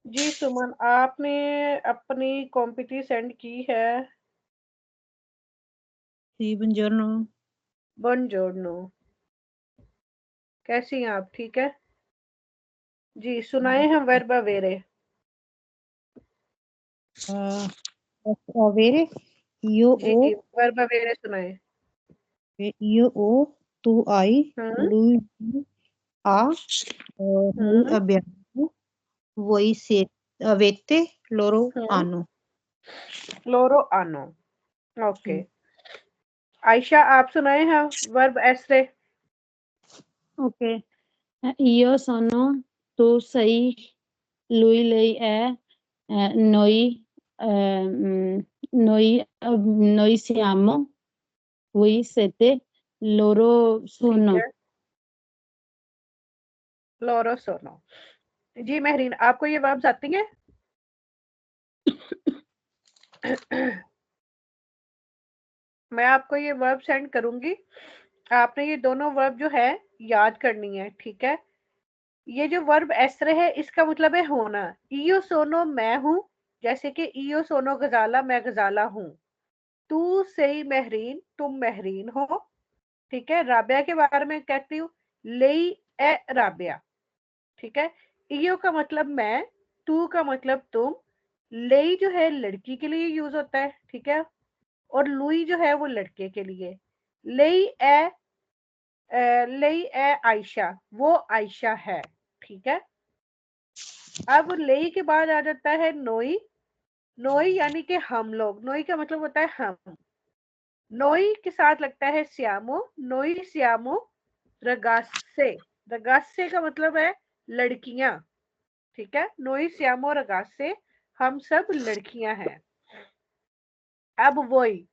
जी सुमन, आपने अपनी कॉम्पिटी सेंड की है। Sì, buongiorno. बुongiorno। कैसी हैं आप? ठीक है जी। सुनाए हम वर्ब अवेरे। Uh, posso avere io जी ho, जी, वर्ब अवेरे सुनाए। io ho, tu hai, हम्म lui ha, noi हम्म abbiamo, voi avete, loro हम्म hanno. लोरो आनो। ओके। Sì. आयशा, आप सुनाए हैं verb एसरे। Ok, io sono, tu sei, lui, lei è, noi, noi siamo, voi siete, loro ठीक sono. है, लोरो सोनो। जी महरीन, आपको ये वर्ब्स आती हैं? मैं आपको ये वर्ब सेंड करूंगी। आपने ये दोनों वर्ब जो है याद करनी है, ठीक है। ये जो वर्ब एसरे है, इसका मतलब है होना। इयो सोनो मैं हूं, जैसे कि इयो सोनो गजाला, मैं गजाला हूं। तू सही महरीन, तुम महरीन हो। ठीक है। राबिया के बारे में कहती हूँ, लेई ए राबिया। ठीक है। इयो का मतलब मैं, तू का मतलब तुम, लेई जो है लड़की के लिए यूज होता है, ठीक है। और लुई जो है वो लड़के के लिए। लेई ए लेई ए आयशा, वो आयशा है, ठीक है। अब लेई के बाद आ जाता है नोई। नोई यानी कि हम लोग, नोई का मतलब होता है हम। नोई के साथ लगता है श्यामो, नोई श्यामो रगासे। रगासे का मतलब है लड़कियां, ठीक है। नोई श्यामो रगासे, हम सब लड़कियां हैं। अब वही,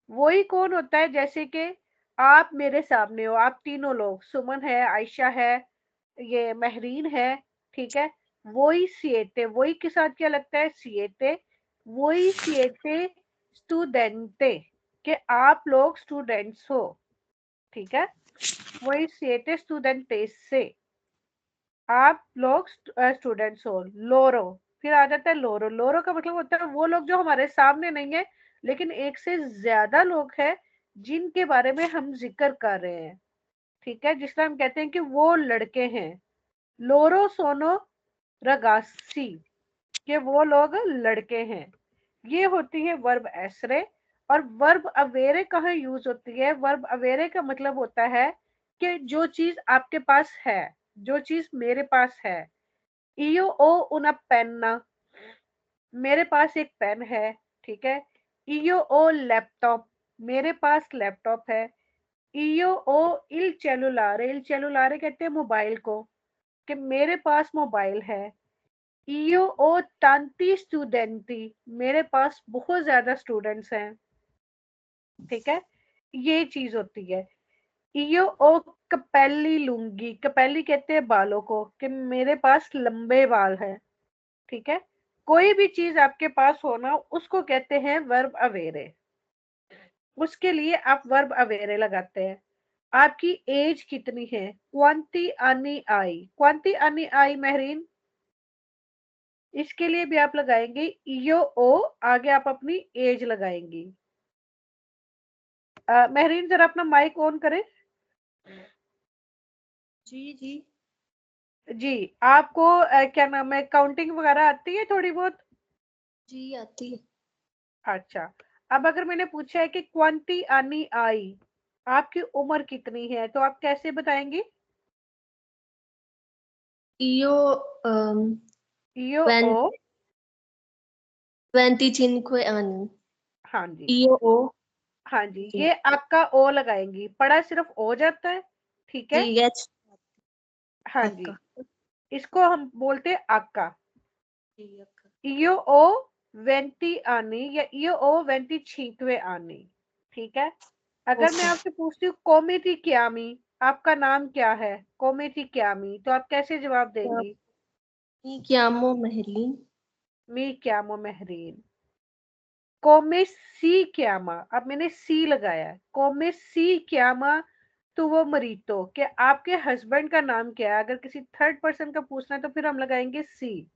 वही कौन होता है? जैसे कि आप मेरे सामने हो, आप तीनों लोग, सुमन है, आयशा है, ये महरीन है, ठीक है। वही सिएटे, वही के साथ क्या लगता है? सिएटे। वही सिएटे स्टूडेंटे, कि आप लोग स्टूडेंट्स हो, ठीक है। वही सिएटे स्टूडेंटेस से, आप लोग स्टूडेंट्स हो। लोरो, फिर आ जाता है लोरो। लोरो का मतलब होता है वो लोग जो हमारे सामने नहीं है, लेकिन एक से ज्यादा लोग हैं जिनके बारे में हम जिक्र कर रहे हैं, ठीक है। जिसमें हम कहते हैं कि वो लड़के हैं। लोरो सोनो रगासी, कि वो लोग लड़के हैं। ये होती है वर्ब एसरे। और वर्ब अवेरे कहाँ यूज होती है? वर्ब अवेरे का मतलब होता है कि जो चीज आपके पास है, जो चीज मेरे पास है। इयो ओ उना पेन्ना, मेरे पास एक पेन है, ठीक है। इयो ओ लैपटॉप, मेरे पास लैपटॉप है। इयो ओ इल चेलुलारे, इल चेलुलारे कहते हैं मोबाइल को, कि मेरे पास मोबाइल है। इयो ओ तांती स्टूडेंटी, मेरे पास बहुत ज्यादा स्टूडेंट्स हैं, ठीक है। ये चीज होती है। इयो ओ कपेली लूंगी, कपेली कहते हैं बालों को, कि मेरे पास लंबे बाल है, ठीक है। कोई भी चीज आपके पास होना, उसको कहते हैं वर्ब अवेरे। उसके लिए आप वर्ब अवेरे लगाते हैं। आपकी एज कितनी है? क्वांटी आनी आई, क्वांटी आनी आई महरीन। इसके लिए भी आप लगाएंगे ईओ ओ, आगे आप अपनी एज लगाएंगी। महरीन जरा अपना माइक ऑन करें। जी जी। जी। आपको क्या नाम है, काउंटिंग वगैरह आती है थोड़ी बहुत? जी आती है। अच्छा। अब अगर मैंने पूछा है कि क्वांटी आनी आई, आपकी उम्र कितनी है, तो आप कैसे बताएंगी? Io ईओ ओ। 25 anni. हाँ जी। Io ho, हाँ जी, sì, ये आपका ओ लगाएंगी, पढ़ा सिर्फ ओ जाता है, ठीक है। sì, yes, हाँ जी। H, इसको हम बोलते हैं आका। sì, H. इयो ओ वेंटी आनी, या इयो ओ वेंटी छींकवे आनी, ठीक है। अगर मैं Ok. आपसे पूछती हूँ कोमेटी क्यामी, आपका नाम क्या है? कोमेटी क्यामी, तो आप कैसे जवाब देंगी? Mi chiamo Mehreen. मी क्यामो महरीन। कोमे सी क्यामा, अब मैंने सी लगाया है, कोमे सी क्यामा, तो वो मरीतो, कि आपके हस्बैंड का नाम क्या है? अगर किसी थर्ड पर्सन का पूछना है तो फिर हम लगाएंगे सी।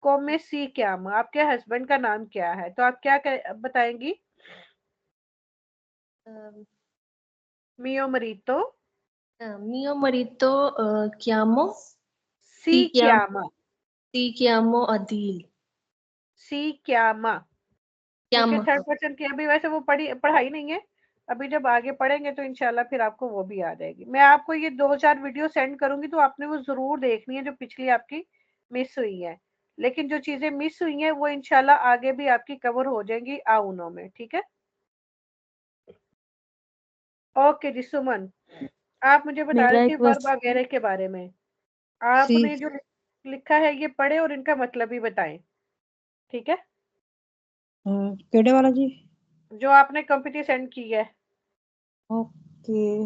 come si chiama, आपके हस्बैंड का नाम क्या है? तो आप क्या बताएंगी? Mio marito mio marito chiamo si chiama, Adil. si chiama, क्योंकि chiama थर्ड पर्सन की अभी वैसे वो पढ़ाई नहीं है। अभी जब आगे पढ़ेंगे तो इंशाल्लाह फिर आपको वो भी आ जाएगी। मैं आपको ये 2-4 वीडियो सेंड करूंगी तो आपने वो जरूर देखनी है जो पिछली आपकी मिस हुई है। लेकिन जो चीजें मिस हुई हैं वो इंशाल्लाह आगे भी आपकी कवर हो जाएंगी आउनो में, ठीक है? ओके जी सुमन, आप मुझे बता मेरा रही थी एक वर्ब क्वेश्चन वगैरह के बारे में। सी आपने जो लिखा है ये पढ़े और इनका मतलब भी बताएं, ठीक है? केड़े वाला जी? जो आपने कंपनी सेंड की है। ओके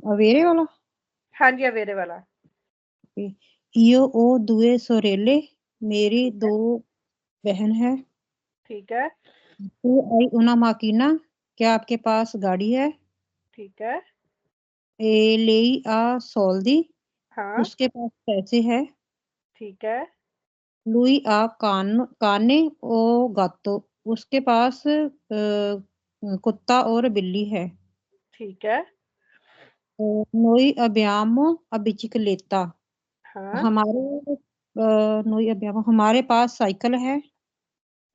अवेरे वाला। हाँ जी, अवेरे वाला। इयो ओ दुए सोरेले, मेरी ठीक है, 2 बहन है। ठीक है, तू आई उना माकीना, क्या आपके पास गाड़ी है? ठीक है। ए लेई आ सोल्दी, हाँ, उसके पास पैसे है। ठीक है, लुई आ काने ओ गातो, उसके पास कुत्ता और बिल्ली है। ठीक है। नोई अब्यामो अबिचिकलेता, हाँ, हमारे नोई अब्यामो हमारे पास साइकिल है।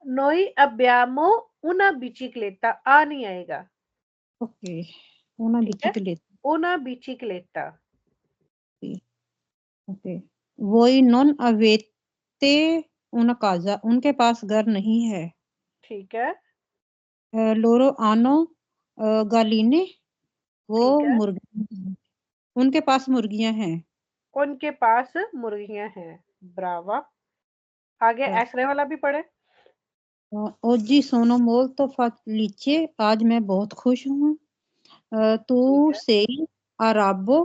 नोई अब्यामो उना बिचिक्लेता, आ नहीं आएगा, ओके una ठीक है? bicicletta, उना बिचिक्लेता। ओके वोई नॉन अवेते una casa, उनके पास घर नहीं है। ठीक है, लोरो आनो गालीने, वो ठीक है। मुर्गी, उनके पास मुर्गियां हैं। उनके पास मुर्गियां हैं। ब्रावा। आगे ऐसरे वाला भी पढ़े। ओजी सोनो मोल तो फलीचे, आज मैं बहुत खुश हूँ। तू ठीक है। से आराबो,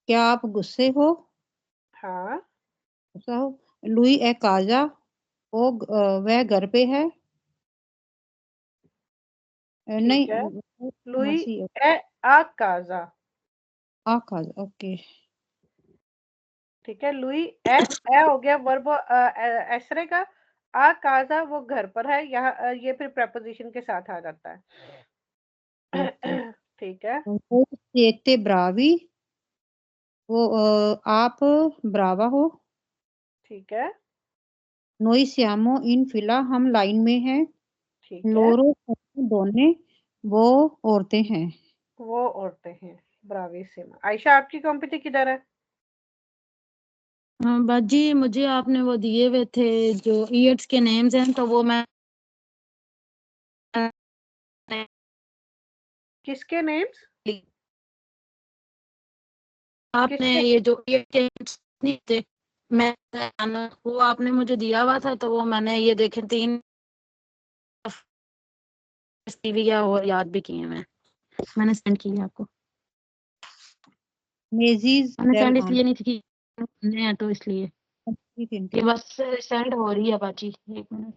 क्या आप गुस्से हो? हाँ, गुस्सा हो। लुई ए काजा, वो वह घर पे है। ठीक है। नहीं लुई मसी ए आ काजा, आ काजा, ओके ठीक है। लुई ए हो गया वर्ब ऐसरे का। आ काजा वो घर पर है, यहाँ ये फिर प्रपोजिशन के साथ आ जाता है। ओके। ठीक है, वो सिete ब्रावी, वो आप ब्रावा हो। ठीक है, नोई सियामो इन फिला, हम लाइन में हैं। ठीक है। लोरो दोने, वो औरतें हैं। वो औरतें हैं। ब्रावीसिमा। आयशा, आपकी कंपनी किधर है? हाँ बाजी, मुझे आपने वो दिए हुए थे जो ईयर्स के नेम्स हैं, तो वो मैं किसके नेम्स? आपने किसके? ये जो ईयर के names नहीं थे, मैं वो आपने मुझे दिया हुआ था, तो वो मैंने ये देखे 3 भी किया और याद भी किए। मैंने सेंड किया आपको। मेजीज मैंने डेल सेंड आन, इसलिए नहीं थी कि नए हैं, तो इसलिए ये बस सेंड हो रही है बाजी। 1 मिनट।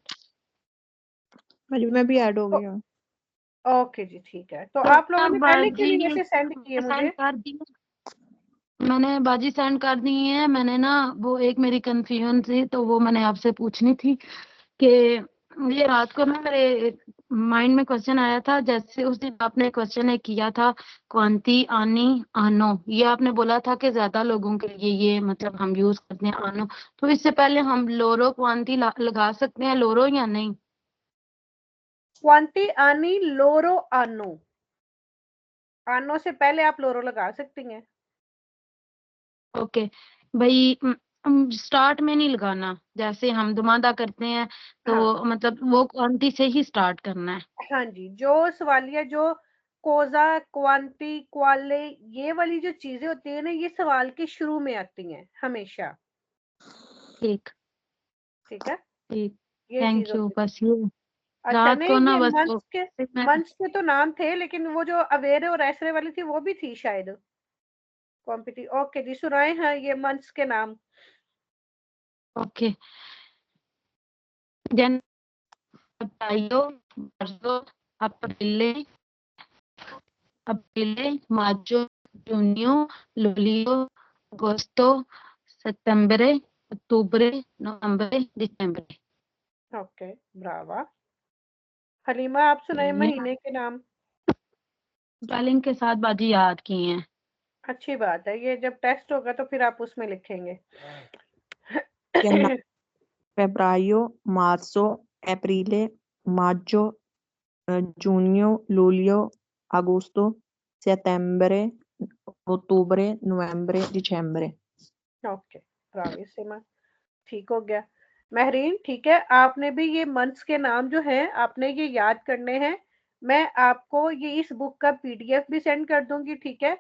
मैं भी ऐड हो तो गया। ओके जी, ठीक है। तो आप लोगों अब ने पहले क्यों बाजी नहीं वैसे सेंड किए सेंड मुझे? कर दी, मैंने बाजी सेंड कर दी है। मैंने ना वो एक मेरी कंफ्यूजन थी, तो वो मैंने आपसे पूछनी थी कि ये रात को ना मेरे माइंड में क्वेश्चन आया था। जैसे उस दिन आपने क्वेश्चन एक किया था, क्वांती आनी आनो, ये आपने बोला था कि ज्यादा लोगों के लिए ये मतलब हम यूज करते हैं आनो। तो इससे पहले हम लोरो क्वांती लगा सकते हैं लोरो या नहीं? क्वांटी आनी लोरो आनो, आनो से पहले आप लोरो लगा सकती हैं। ओके भाई, स्टार्ट में नहीं लगाना, जैसे हम दुमादा करते हैं तो हाँ, मतलब वो क्वांटी से ही स्टार्ट करना है। हाँ जी। जो सवालिया जो कोजा क्वांटी क्वाले, ये वाली जो चीजें होती है ना, ये सवाल के शुरू में आती हैं हमेशा। ठीक ठीक है, ठीक, ये चीज थैंक यू। होती है। बस ये अच्छा, रात को नहीं ना ये बस मंथ्स वो के, मैं मंथ्स के तो नाम थे, लेकिन वो जो अवेरे और ऐसरे वाली थी वो भी थी शायद कॉम्पिटी। ओके जी, सुनाए हैं ये मंथ्स के नाम। ओके जन बताइयो, मार्चो, अप्रिले, अप्रिले, मार्चो, जूनियो, लुलियो, अगोस्तो, settembre, ottobre, novembre, dicembre। Okay, Brava. Halima, आप सुनाए ये महीने के नाम। स्पेलिंग के साथ बाजी याद किए हैं। अच्छी बात है, ये जब टेस्ट होगा तो फिर आप उसमें लिखेंगे। febbraio, marzo, aprile, maggio, giugno, luglio, agosto, settembre, ottobre, novembre, dicembre। Okay, ब्रावी सीमा, ठीक हो गया। महरीन, ठीक है, आपने भी ये मंथ्स के नाम जो है आपने ये याद करने हैं। मैं आपको ये इस बुक का पीडीएफ भी सेंड कर दूंगी, ठीक है।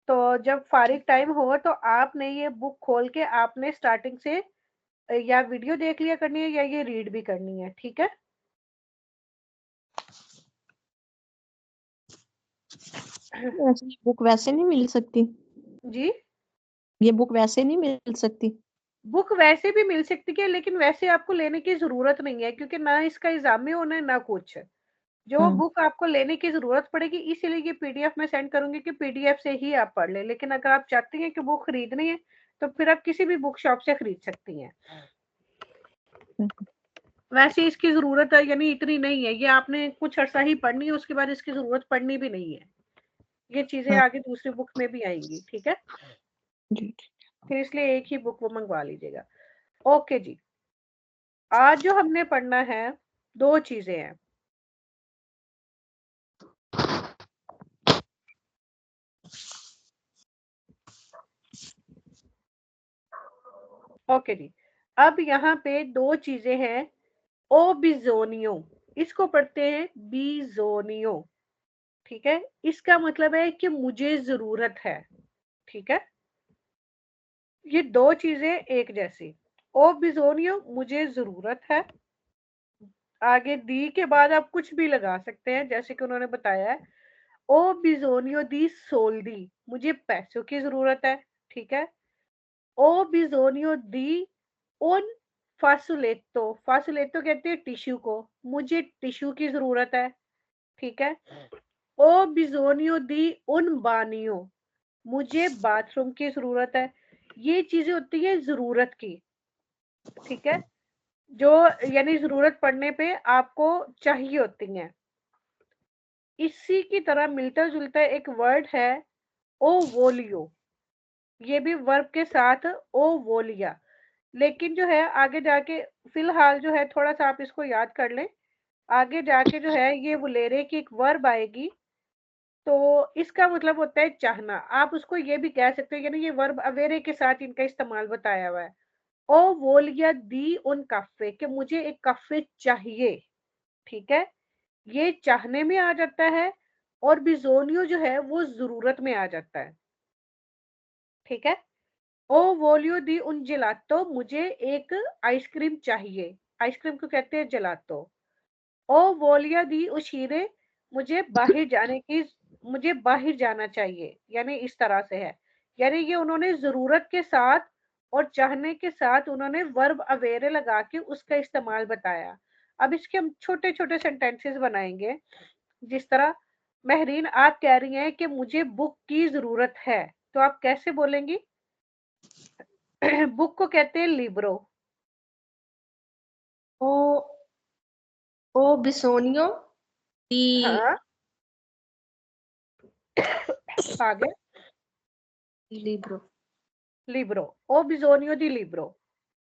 तो जब फारिग टाइम हो तो आपने ये बुक खोल के आपने स्टार्टिंग से या वीडियो देख लिया करनी है या ये रीड भी करनी है, ठीक है। वैसे ये बुक वैसे नहीं मिल सकती? जी, ये बुक वैसे नहीं मिल सकती? बुक वैसे भी मिल सकती है, लेकिन वैसे आपको लेने की जरूरत नहीं है, क्योंकि ना इसका एग्जाम में होना है ना कुछ। जो बुक आपको लेने की जरूरत पड़ेगी, इसीलिए ये पीडीएफ में सेंड करूंगी कि पीडीएफ से ही आप पढ़ ले। लेकिन अगर आप चाहती हैं कि बुक खरीदनी है तो फिर आप किसी भी बुक शॉप से खरीद सकती हैं। वैसे इसकी जरूरत है यानी इतनी नहीं है, ये आपने कुछ अर्सा ही पढ़नी है, उसके बाद इसकी जरूरत पढ़नी भी नहीं है। ये चीजें आगे दूसरी बुक में भी आएंगी, ठीक है। जी। फिर इसलिए एक ही बुक वो मंगवा लीजिएगा। ओके जी, आज जो हमने पढ़ना है 2 चीजें हैं। ओके जी, अब यहाँ पे 2 चीजें हैं। ओ बिजोनियो, इसको पढ़ते हैं बिजोनियो, ठीक है। इसका मतलब है कि मुझे जरूरत है, ठीक है। ये 2 चीजें एक जैसी। ओ बिजोनियो, मुझे जरूरत है। आगे दी के बाद आप कुछ भी लगा सकते हैं, जैसे कि उन्होंने बताया है। ओ बिजोनियो दी सोल्दी, मुझे पैसों की जरूरत है, ठीक है। ओ बिजोनियो दी उन फासुलेतो, फासुलेतो कहते हैं टिश्यू को, मुझे टिश्यू की जरूरत है, ठीक है। ओ बिजोनियो दी उन बानियो, मुझे बाथरूम की जरूरत है। ये चीजें होती है जरूरत की, ठीक है, जो यानी जरूरत पड़ने पे आपको चाहिए होती हैं। इसी की तरह मिलता जुलता एक वर्ड है ओ वोलियो, ये भी वर्ब के साथ ओ वोलिया। लेकिन जो है आगे जाके, फिलहाल जो है थोड़ा सा आप इसको याद कर लें। आगे जाके जो है ये वुलेरे की एक वर्ब आएगी, तो इसका मतलब होता है चाहना। आप उसको ये भी कह सकते हो, यानी ये वर्ब अवेरे के साथ इनका इस्तेमाल बताया हुआ है। ओ वोलिया दी उन काफे, कि मुझे एक काफे चाहिए, ठीक है। ये चाहने में आ जाता है, और बिजोनियो जो है वो जरूरत में आ जाता है, ठीक है। ओ वोलियो दी उन जेलातो, मुझे एक आइसक्रीम चाहिए, आइसक्रीम को कहते हैं जेलातो। ओ वोलिया दी उशीरे, मुझे बाहर जाने की, मुझे बाहर जाना चाहिए, यानी इस तरह से है। यानी ये उन्होंने जरूरत के साथ और चाहने के साथ उन्होंने वर्ब अवेरे लगा के उसका इस्तेमाल बताया। अब इसके हम छोटे छोटे सेंटेंसेस बनाएंगे। जिस तरह महरीन, आप कह रही हैं कि मुझे बुक की जरूरत है, तो आप कैसे बोलेंगी? बुक को कहते हैं लिब्रो। ओ ओ बिसोनियो दी हाँ, आगे लिब्रो। लिब्रो, ओ बिजोनियो दी लिब्रो,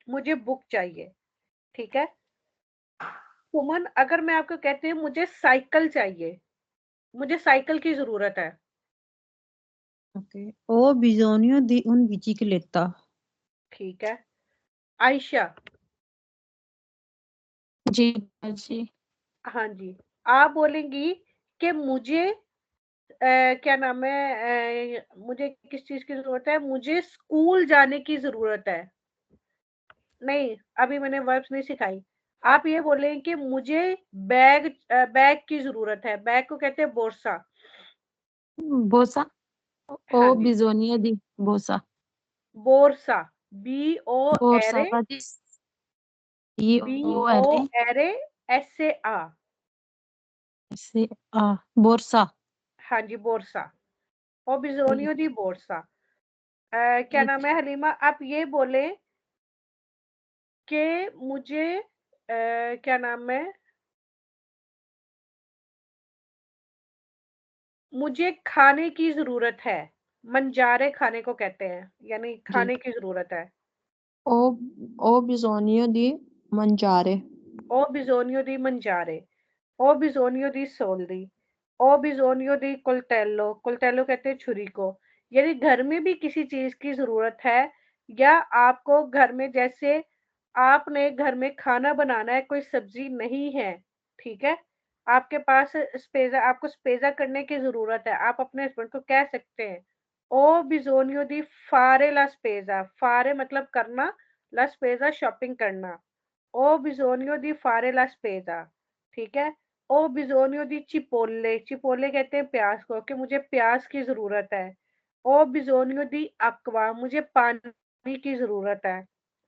मुझे बुक चाहिए, ठीक है। सुमन, अगर मैं आपको कहती हूँ मुझे साइकिल चाहिए, मुझे साइकिल की जरूरत है, ओके, ओ बिजोनियो दी उन बिचिक्लेता। ठीक है। आयशा, जी बाजी। हाँ जी, आप बोलेंगी कि मुझे क्या नाम है, मुझे किस चीज की जरूरत है? मुझे स्कूल जाने की जरूरत है। नहीं, अभी मैंने वर्ब्स नहीं सिखाई। आप ये बोलें कि मुझे बैग की जरूरत है, बैग को कहते हैं बोर्सा। बोसा, ओ हाँ जी, बिजोनियो दी बोसा। बोर्सा, बी ओ बोरसा एरे, बाजी, ई बी ओ ओ एरे एरे एस ए आ। से आ, बोरसा। हाँ जी, बोर्सा, ओ बिजोनियो दी बोर्सा। क्या नाम है हलीमा, आप ये बोले कि मुझे क्या नाम है, मुझे खाने की जरूरत है, मंजारे खाने को कहते हैं, यानी खाने की जरूरत है। Ho bisogno di mangiare. Ho bisogno di mangiare, ho bisogno di soldi, ho bisogno di coltello, coltello कहते हैं छुरी को। यानी घर में भी किसी चीज की जरूरत है, या आपको घर में, जैसे आपने घर में खाना बनाना है, कोई सब्जी नहीं है, ठीक है, आपके पास स्पेजा, आपको स्पेजा करने की जरूरत है, आप अपने हस्बैंड को कह सकते हैं ओ बिजोनियो दी फारे ला स्पेजा, फारे मतलब करना, ला स्पेजा शॉपिंग करना, ओ बिजोनियो दी फारे ला स्पेजा, ठीक है। ओ बिजोनियो दी चिपोले, चिपोले कहते हैं प्याज को, कि मुझे प्याज की जरूरत है। ओ बिजोनियो दी अक्वा, मुझे पानी की जरूरत है,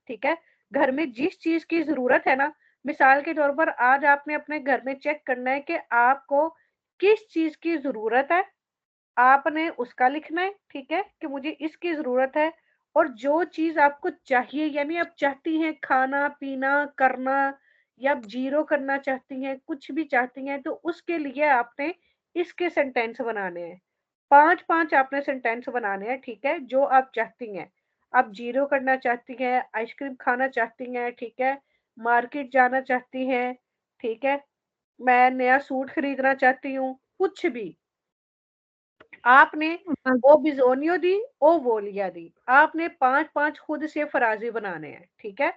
ठीक है। घर में जिस चीज की जरूरत है ना, मिसाल के तौर पर आज आपने अपने घर में चेक करना है कि आपको किस चीज की जरूरत है, आपने उसका लिखना है, ठीक है, कि मुझे इसकी जरूरत है। और जो चीज आपको चाहिए, यानी आप चाहती हैं खाना पीना करना, या आप जीरो करना चाहती हैं, कुछ भी चाहती हैं, तो उसके लिए आपने इसके सेंटेंस बनाने हैं, 5-5 आपने सेंटेंस बनाने हैं, ठीक है, जो आप चाहती हैं। आप जीरो करना चाहती हैं, आइसक्रीम खाना चाहती हैं, ठीक है, मार्केट जाना चाहती हैं, ठीक है, मैं नया सूट खरीदना चाहती हूँ, कुछ भी आपने ओ बिजोनियो दी, ओ वोलिया दी, आपने 5-5 खुद से फराजी बनाने हैं, ठीक है।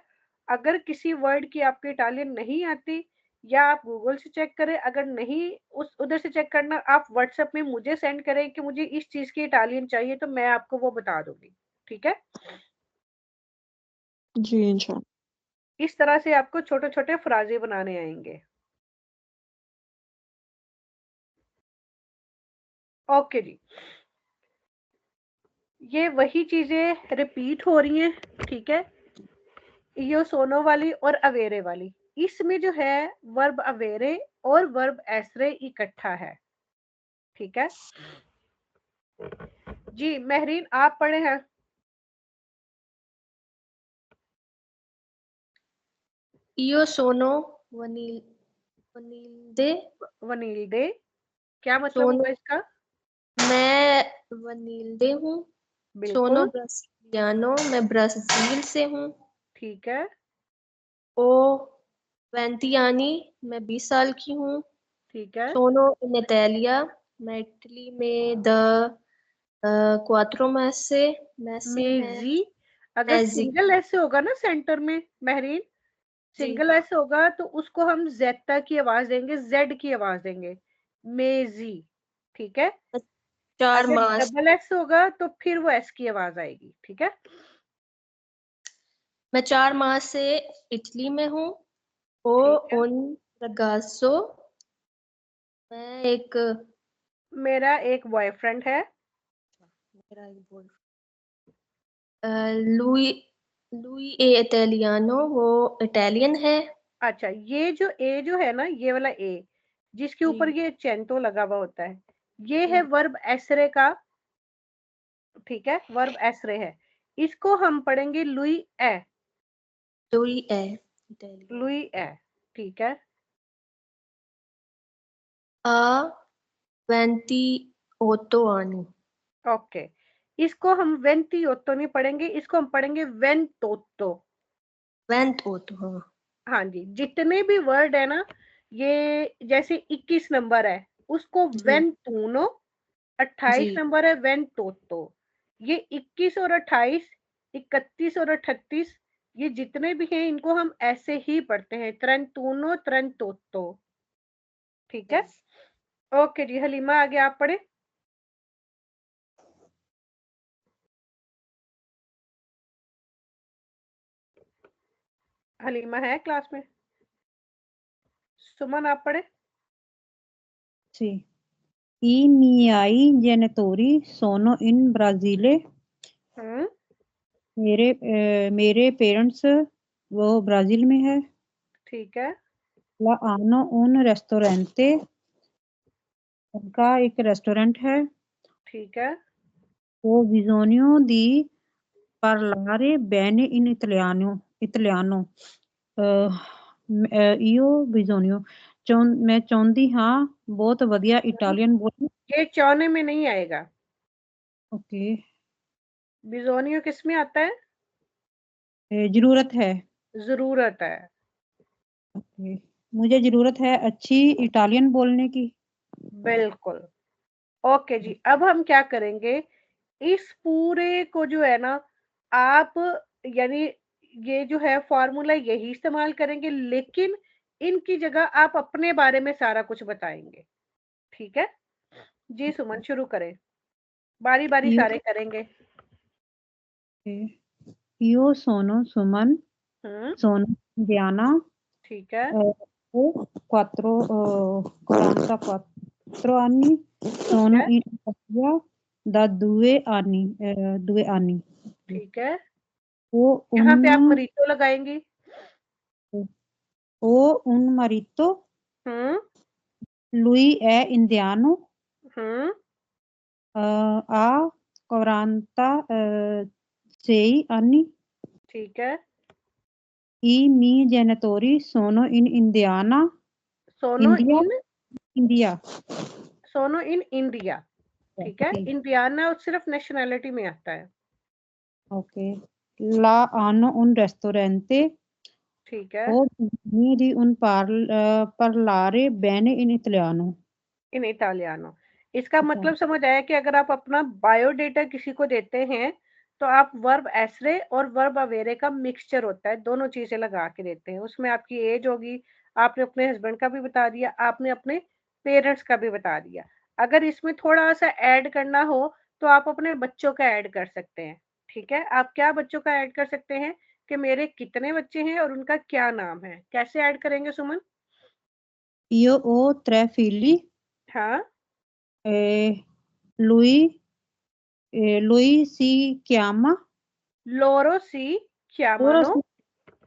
अगर किसी वर्ड की आपको इटालियन नहीं आती, या आप गूगल से चेक करें, अगर नहीं उस उधर से चेक करना, आप व्हाट्सएप में मुझे सेंड करें कि मुझे इस चीज की इटालियन चाहिए, तो मैं आपको वो बता दूंगी, ठीक है। जी इंशाल्लाह। इस तरह से आपको छोटे छोटे फराजी बनाने आएंगे। ओके जी, ये वही चीजें रिपीट हो रही हैं, ठीक है, यो सोनो वाली और अवेरे वाली। इसमें जो है वर्ब अवेरे और वर्ब एसरे इकट्ठा है, ठीक है जी। महरीन आप पढ़े हैं। Io sono Vanilde. वनील दे, क्या मतलब सोनो, होगा इसका? मैं वनील्दे हूँ। सोनो बिल्कुल ब्रासिलियानो, मैं ब्राजील से हूँ। ठीक है, ओ वेंतियानी, मैं 20 साल की हूँ। ठीक है। सोनो इन इटालिया, मैं इटली में द क्वात्रो मैसे, मैसे है मेजी, अगर मैजी। सिंगल ऐसे होगा ना सेंटर में महरीन, जी, सिंगल ऐसे होगा तो उसको हम जेटा की आवाज देंगे, जेड की आवाज देंगे, मेजी, ठीक है। 4 अगर मास। डबल एस होगा तो फिर वो एस की आवाज आएगी, ठीक है। मैं 4 माह से इटली में हूँ। ओ ठीक है, उन रगासो, मैं एक मेरा एक बॉयफ्रेंड है। मेरा एक लुई लुई ए इटालियानो, वो इटालियन है। अच्छा, ये जो ए जो है ना, ये वाला ए जिसके जी ऊपर ये चेंटो लगा हुआ होता है, ये है जी, वर्ब एसरे का, ठीक है, वर्ब एसरे है। इसको हम पढ़ेंगे लुई ए, लुई ए इटालियन। लुई ए, ठीक है। आ वेंटी ओतो आनी। ओके, इसको हम वेंतियोतो नहीं पढ़ेंगे, इसको हम पढ़ेंगे वेंतोतो। वेंट ओतो, हाँ हाँ जी, जितने भी वर्ड है ना, ये जैसे 21 नंबर है, उसको जी वेंतूनो, 28 जी। नंबर है वेंतोतो। ये 21 और 28, 31 और 38, ये जितने भी हैं इनको हम ऐसे ही पढ़ते हैं, त्रंतूनो त्रंतोतो, ठीक है। ओके जी, हलीमा आगे आप पढ़े। हलीमा है क्लास में? सुमन आप पढ़े। Sì. I miei genitori sono in Brasile. हम्म, मेरे पेरेंट्स वो ब्राजील में है। ठीक है, La hanno un ristorante. उनका एक रेस्टोरेंट है। ठीक है, Ho bisogno di parlare bene in italiano io bisogno मैं चाਹੁੰਦੀ ਹਾਂ बहुत ਵਧੀਆ इटालियन बोलूं। ये चाहने में नहीं आएगा। ओके बिजोनियो किस में आता है? जरूरत है। जरूरत है। ओके मुझे जरूरत है अच्छी इटालियन बोलने की। बिल्कुल। ओके जी, अब हम क्या करेंगे, इस पूरे को जो है ना आप यानी ये जो है फॉर्मूला यही इस्तेमाल करेंगे, लेकिन इनकी जगह आप अपने बारे में सारा कुछ बताएंगे। ठीक है जी, सुमन शुरू करें, बारी बारी io, सारे करेंगे। io sono Suman, sono indiana, ठीक है। ho 44 anni, sono in Italia da 2 anni, ठीक है, ho यहाँ पे आप un, मरीतो लगाएंगी। ho un marito, lui è indiano, ha 46 anni, ठीक है। i miei genitori sono in Indiana, सोनो India, इन India. सोनो इन इंडिया। ठीक है, Sì, इंडियाना सिर्फ नेशनैलिटी में आता है। ok. La hanno un ristorante ठीक है, ho bisogno di parlare bene in italiano. In Italiano. इसका मतलब समझ आया कि अगर आप अपना बायोडेटा किसी को देते हैं तो आप वर्ब एसरे और वर्ब अवेरे का मिक्सचर होता है, दोनों चीजें लगा के देते हैं। उसमें आपकी एज होगी, आपने अपने हस्बैंड का भी बता दिया, आपने अपने पेरेंट्स का भी बता दिया। अगर इसमें थोड़ा सा ऐड करना हो तो आप अपने बच्चों का ऐड कर सकते हैं। ठीक है, आप क्या बच्चों का ऐड कर सकते हैं कि मेरे कितने बच्चे हैं और उनका क्या नाम है, कैसे ऐड करेंगे सुमन? Io ho 3 figli, हाँ, lui, lui si chiama, लोरो सी क्या loro मानो? si,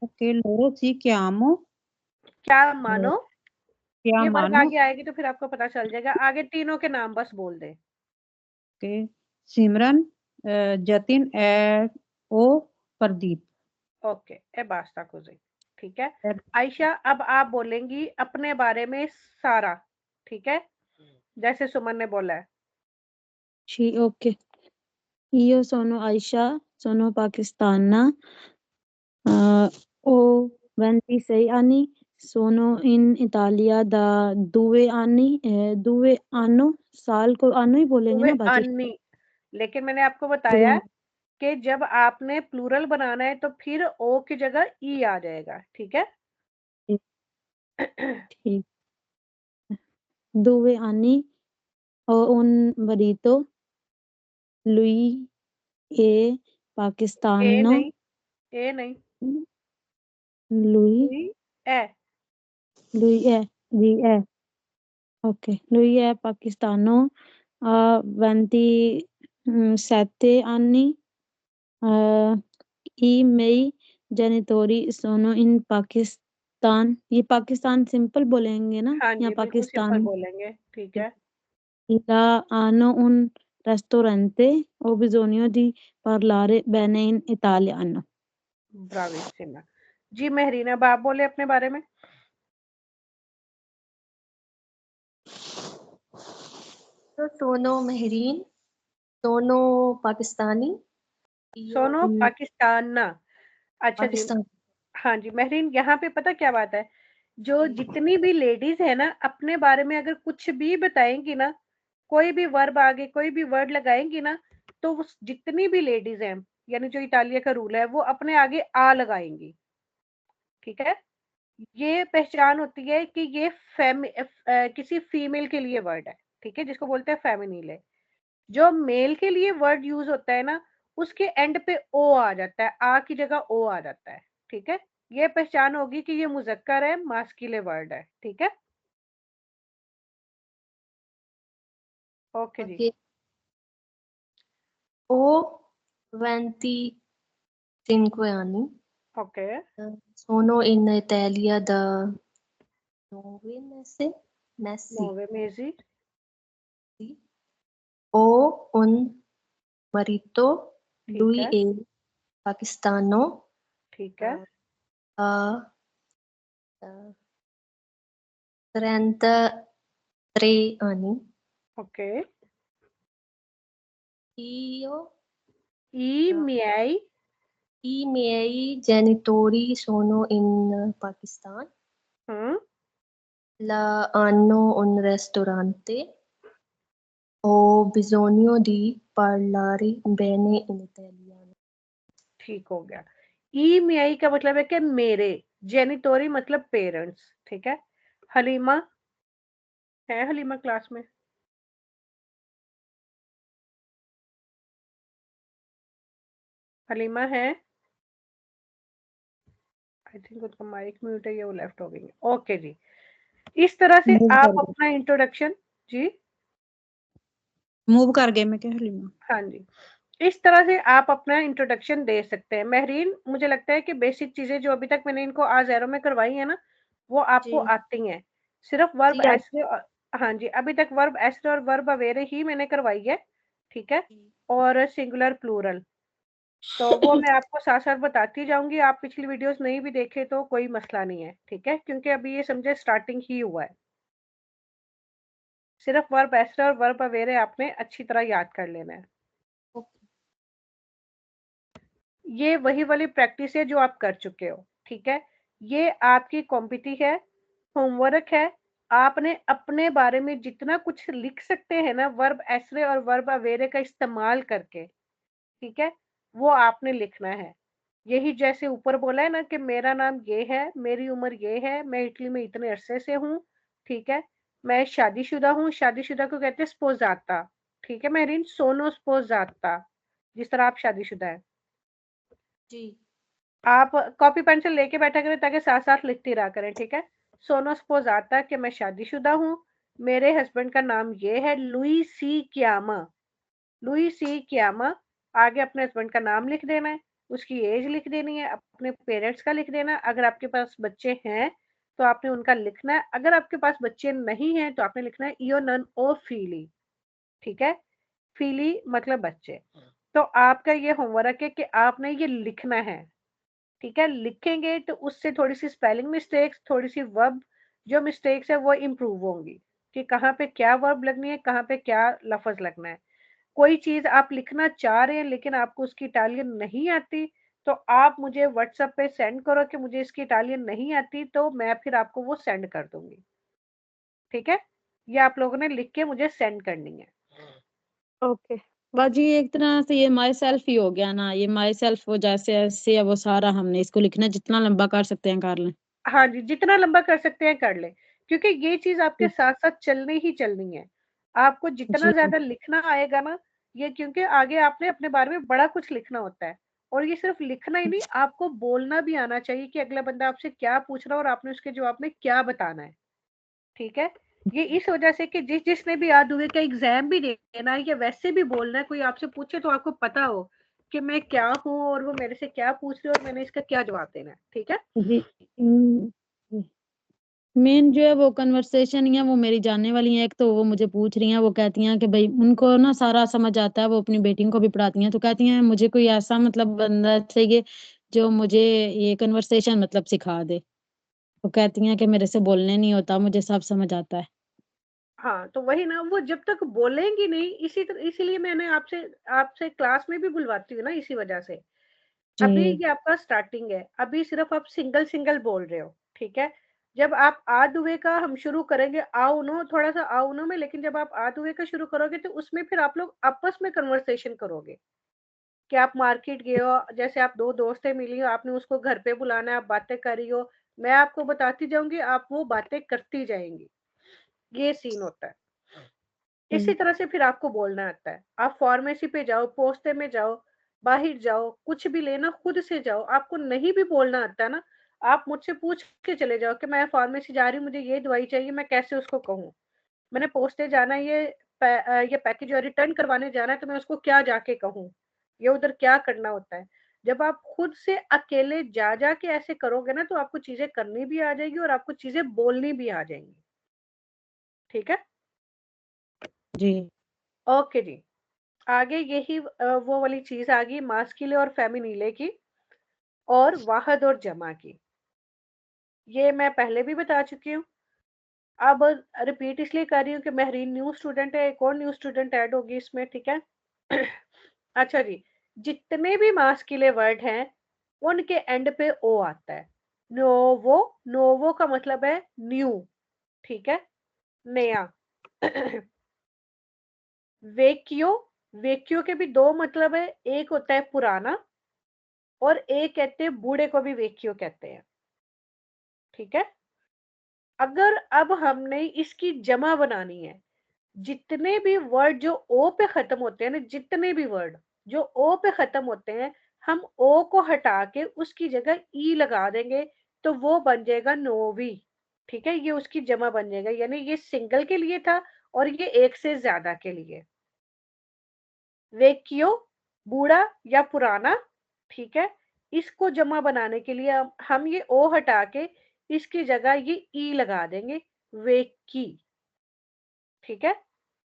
ok, loro si chiamo, क्या eh, मानो? ये वर्ग chiamano, आगे आएगी तो फिर आपको पता चल जाएगा। आगे तीनों के नाम बस बोल दे। ok, Simran, Jatin o Pradeep. Okay, ए बास्ता कुजी। ठीक है, आयशा अब आप बोलेंगी अपने बारे में सारा। ठीक है, जैसे सुमन ने बोला है। Sì, ok. Io sono Aisha, sono pakistana, ho 26 anni, sono in Italia da 2 anni, 2 anno, साल को anno ही बोलेंगे वे ना बाजी? अन्नी, लेकिन मैंने आपको दो बताया कि जब आपने प्लूरल बनाना है तो फिर ओ की जगह ई आ जाएगा। ठीक है। ठीक 2 anni ho un marito, lui è ए pakistano, नहीं, ए नहीं, lui, E A. lui è, ok, lui è pakistano, ha 27 anni, i miei genitori sono in Pakistan, ये पाकिस्तान सिंपल बोलेंगे ना हाँ या जी, बिल्कुल सिंपल पाकिस्तान? बोलेंगे। ठीक है। La hanno un ristorante, ho bisogno di parlare bene in italiano. ब्राविसिमा जी। मेहरीना, अब आप बोले अपने बारे में। तो सोनो महरीन, सोनो पाकिस्तानी, सोनो पाकिस्तान ना। अच्छा जी। पाकिस्तान। हाँ जी महरीन, यहाँ पे पता क्या बात है, जो जितनी भी लेडीज है ना अपने बारे में अगर कुछ भी बताएंगी ना, कोई भी वर्ब आगे कोई भी वर्ड लगाएंगी ना, तो उस जितनी भी लेडीज हैं, यानी जो इटालिया का रूल है, वो अपने आगे आ लगाएंगी। ठीक है, ये पहचान होती है कि ये किसी फीमेल के लिए वर्ड है। ठीक है, जिसको बोलते हैं फेमिनिल है। जो मेल के लिए वर्ड यूज होता है ना, उसके एंड पे ओ आ जाता है, आ की जगह ओ आ जाता है। ठीक है, ये पहचान होगी कि ये मुजक्कर है, मास्कुलिन वर्ड है। ठीक है, ओके जी। ओके। ओ 25 anni, okay, sono in Italia da 9 mesi. नोवे मेजी। Ho un marito, ठीक lui है, è पाकिस्तानो ठीक है। Trentastre anni. Okay. Io मियाई I miei genitori sono in Pakistan. Hanno un ristorante. Ho bisogno di parlare bene in italiano. ठीक हो गया। ई मियाई का मतलब है कि मेरे, जेनिटोरी मतलब पेरेंट्स, ठीक है। हलीमा है, हलीमा क्लास में? हलीमा है? आई थिंक उसका माइक म्यूट है, ये वो लेफ्ट हो गई है। ओके जी, इस तरह से मूव आप कर गए, अपना इंट्रोडक्शन जी, मूव कर गए मैं क्या हलीमा। हाँ जी, इस तरह से आप अपना इंट्रोडक्शन दे सकते हैं। महरीन, मुझे लगता है कि बेसिक चीजें जो अभी तक मैंने इनको आज एरो में करवाई है ना, वो आपको जी आती हैं। सिर्फ वर्ब जी एसरे और, हाँ जी, अभी तक वर्ब एसरे और वर्ब अवेरे ही मैंने करवाई है, ठीक है, और सिंगुलर प्लूरल, तो वो मैं आपको साथ साथ बताती जाऊंगी। आप पिछली वीडियोस नहीं भी देखे तो कोई मसला नहीं है, ठीक है, क्योंकि अभी ये समझे स्टार्टिंग ही हुआ है। सिर्फ वर्ब एसरे और वर्ब अवेरे आपने अच्छी तरह याद कर लेना है। ये वही वाली प्रैक्टिस है जो आप कर चुके हो, ठीक है। ये आपकी कॉम्पिटी है, होमवर्क है। आपने अपने बारे में जितना कुछ लिख सकते हैं ना वर्ब एसरे और वर्ब अवेरे का इस्तेमाल करके, ठीक है, वो आपने लिखना है। यही जैसे ऊपर बोला है ना कि मेरा नाम ये है, मेरी उम्र ये है, मैं इटली में इतने अरसे से हूँ, ठीक है, मैं शादीशुदा हूँ। शादीशुदा को कहते हैं स्पोजाता, ठीक है मेहरीन, सोनो स्पोजाता, जिस तरह आप शादीशुदा है। जी आप कॉपी पेंसिल लेके बैठा करें ताकि साथ साथ लिखती रहा करें, ठीक है। सोनो स्पोजाता कि मैं शादीशुदा हूँ, मेरे हस्बैंड का नाम ये है लुई सी क्यामा, लुई सी क्यामा। आगे अपने हस्बैंड का नाम लिख देना है, उसकी एज लिख देनी है, अपने पेरेंट्स का लिख देना है। अगर आपके पास बच्चे हैं तो आपने उनका लिखना है, अगर आपके पास बच्चे नहीं हैं तो आपने लिखना है इयो नन ओ फीली, ठीक है। फीली मतलब बच्चे। तो आपका ये होमवर्क है कि आपने ये लिखना है, ठीक है। लिखेंगे तो उससे थोड़ी सी स्पेलिंग मिस्टेक्स, थोड़ी सी वर्ब जो मिस्टेक्स है वो इम्प्रूव होंगी, कि कहाँ पे क्या वर्ब लगनी है, कहाँ पे क्या लफ्ज लगना है। कोई चीज आप लिखना चाह रहे हैं लेकिन आपको उसकी इटालियन नहीं आती, तो आप मुझे व्हाट्सएप पे सेंड करो कि मुझे इसकी इटालियन नहीं आती, तो मैं फिर आपको वो सेंड कर दूंगी, ठीक है। ये आप लोगों ने लिख के मुझे सेंड करनी है। ओके बाजी, एक तरह से ये माई सेल्फ ही हो गया ना, ये माई सेल्फ वो जैसे ऐसे है वो सारा हमने इसको लिखना, जितना लंबा कर सकते हैं कर लें। हाँ जी, जितना लंबा कर सकते हैं कर ले, क्योंकि ये चीज आपके साथ साथ चलनी ही चलनी है। आपको जितना जी ज्यादा लिखना आएगा ना, ये क्योंकि आगे आपने अपने बारे में बड़ा कुछ लिखना होता है, और ये सिर्फ लिखना ही नहीं, आपको बोलना भी आना चाहिए कि अगला बंदा आपसे क्या पूछ रहा है और आपने उसके जवाब में क्या बताना है, ठीक है। ये इस वजह से कि जिसने भी याद हुए का एग्जाम भी देना है या वैसे भी बोलना है, कोई आपसे पूछे तो आपको पता हो कि मैं क्या हूँ और वो मेरे से क्या पूछ रहे हो और मैंने इसका क्या जवाब देना है, ठीक है। जी। मेन जो है वो कन्वर्सेशन ही है, वो मेरी जानने वाली हैं। एक तो वो मुझे पूछ रही हैं, वो कहती हैं कि भाई उनको ना सारा समझ आता है, वो अपनी बेटियों को भी पढ़ाती हैं, तो कहती हैं मुझे कोई ऐसा मतलब बंदा चाहिए जो मुझे ये कन्वर्सेशन मतलब सिखा दे। वो कहती हैं कि मेरे से बोलने नहीं होता, मुझे सब समझ आता है। हाँ, तो वही ना, वो जब तक बोलेंगी नहीं, इसीलिए मैंने आपसे आपसे क्लास में भी बुलवाती हूँ ना, इसी वजह से। अभी जी ये आपका स्टार्टिंग है, अभी सिर्फ आप सिंगल सिंगल बोल रहे हो, ठीक है। जब आप आ दुए का हम शुरू करेंगे, आओ नो, थोड़ा सा आओ नो में, लेकिन जब आप आ दुए का शुरू करोगे तो उसमें फिर आप लोग आपस में कन्वर्सेशन करोगे, कि आप मार्केट गए हो, जैसे आप दो दोस्तें मिली हो, आपने उसको घर पे बुलाना है, आप बातें कर रही हो, मैं आपको बताती जाऊंगी, आप वो बातें करती जाएंगी, ये सीन होता है। इसी तरह से फिर आपको बोलना आता है। आप फार्मेसी पे जाओ, पोस्टे में जाओ, बाहर जाओ, कुछ भी लेना खुद से जाओ, आपको नहीं भी बोलना आता है ना, आप मुझसे पूछ के चले जाओ कि मैं फार्मेसी जा रही हूँ, मुझे ये दवाई चाहिए, मैं कैसे उसको कहूँ। मैंने पोस्टे जाना है, ये पैकेज और रिटर्न करवाने जाना है, तो मैं उसको क्या जाके कहूँ, ये उधर क्या करना होता है। जब आप खुद से अकेले जा जा के ऐसे करोगे ना, तो आपको चीजें करनी भी आ जाएगी और आपको चीजें बोलनी भी आ जाएंगी, ठीक है। जी ओके जी, आगे यही वो वाली चीज आ गई मास्किले और फेमिनिले की, और वाहद और जमा की। ये मैं पहले भी बता चुकी हूँ। अब रिपीट इसलिए कर रही हूँ कि महरीन न्यू स्टूडेंट है, एक और न्यू स्टूडेंट ऐड होगी इसमें, ठीक है। अच्छा जी, जितने भी मास्किले वर्ड हैं उनके एंड पे ओ आता है। नोवो, नोवो का मतलब है न्यू, ठीक है, नया। वेक्यो, वेक्यो के भी दो मतलब है, एक होता है पुराना और एक कहते हैं बूढ़े को भी वेक्यो कहते हैं, ठीक है। अगर अब हमने इसकी जमा बनानी है, जितने भी वर्ड जो ओ पे खत्म होते हैं ना, जितने भी वर्ड जो ओ पे खत्म होते हैं, हम ओ को हटा के उसकी जगह ई लगा देंगे तो वो बन जाएगा नोवी, ठीक है। ये उसकी जमा बन जाएगा, यानी ये सिंगल के लिए था और ये एक से ज्यादा के लिए। वेक्यो, बूढ़ा या पुराना, ठीक है। इसको जमा बनाने के लिए हम ये ओ हटा के इसकी जगह ये ई लगा देंगे, वेकी, ठीक है।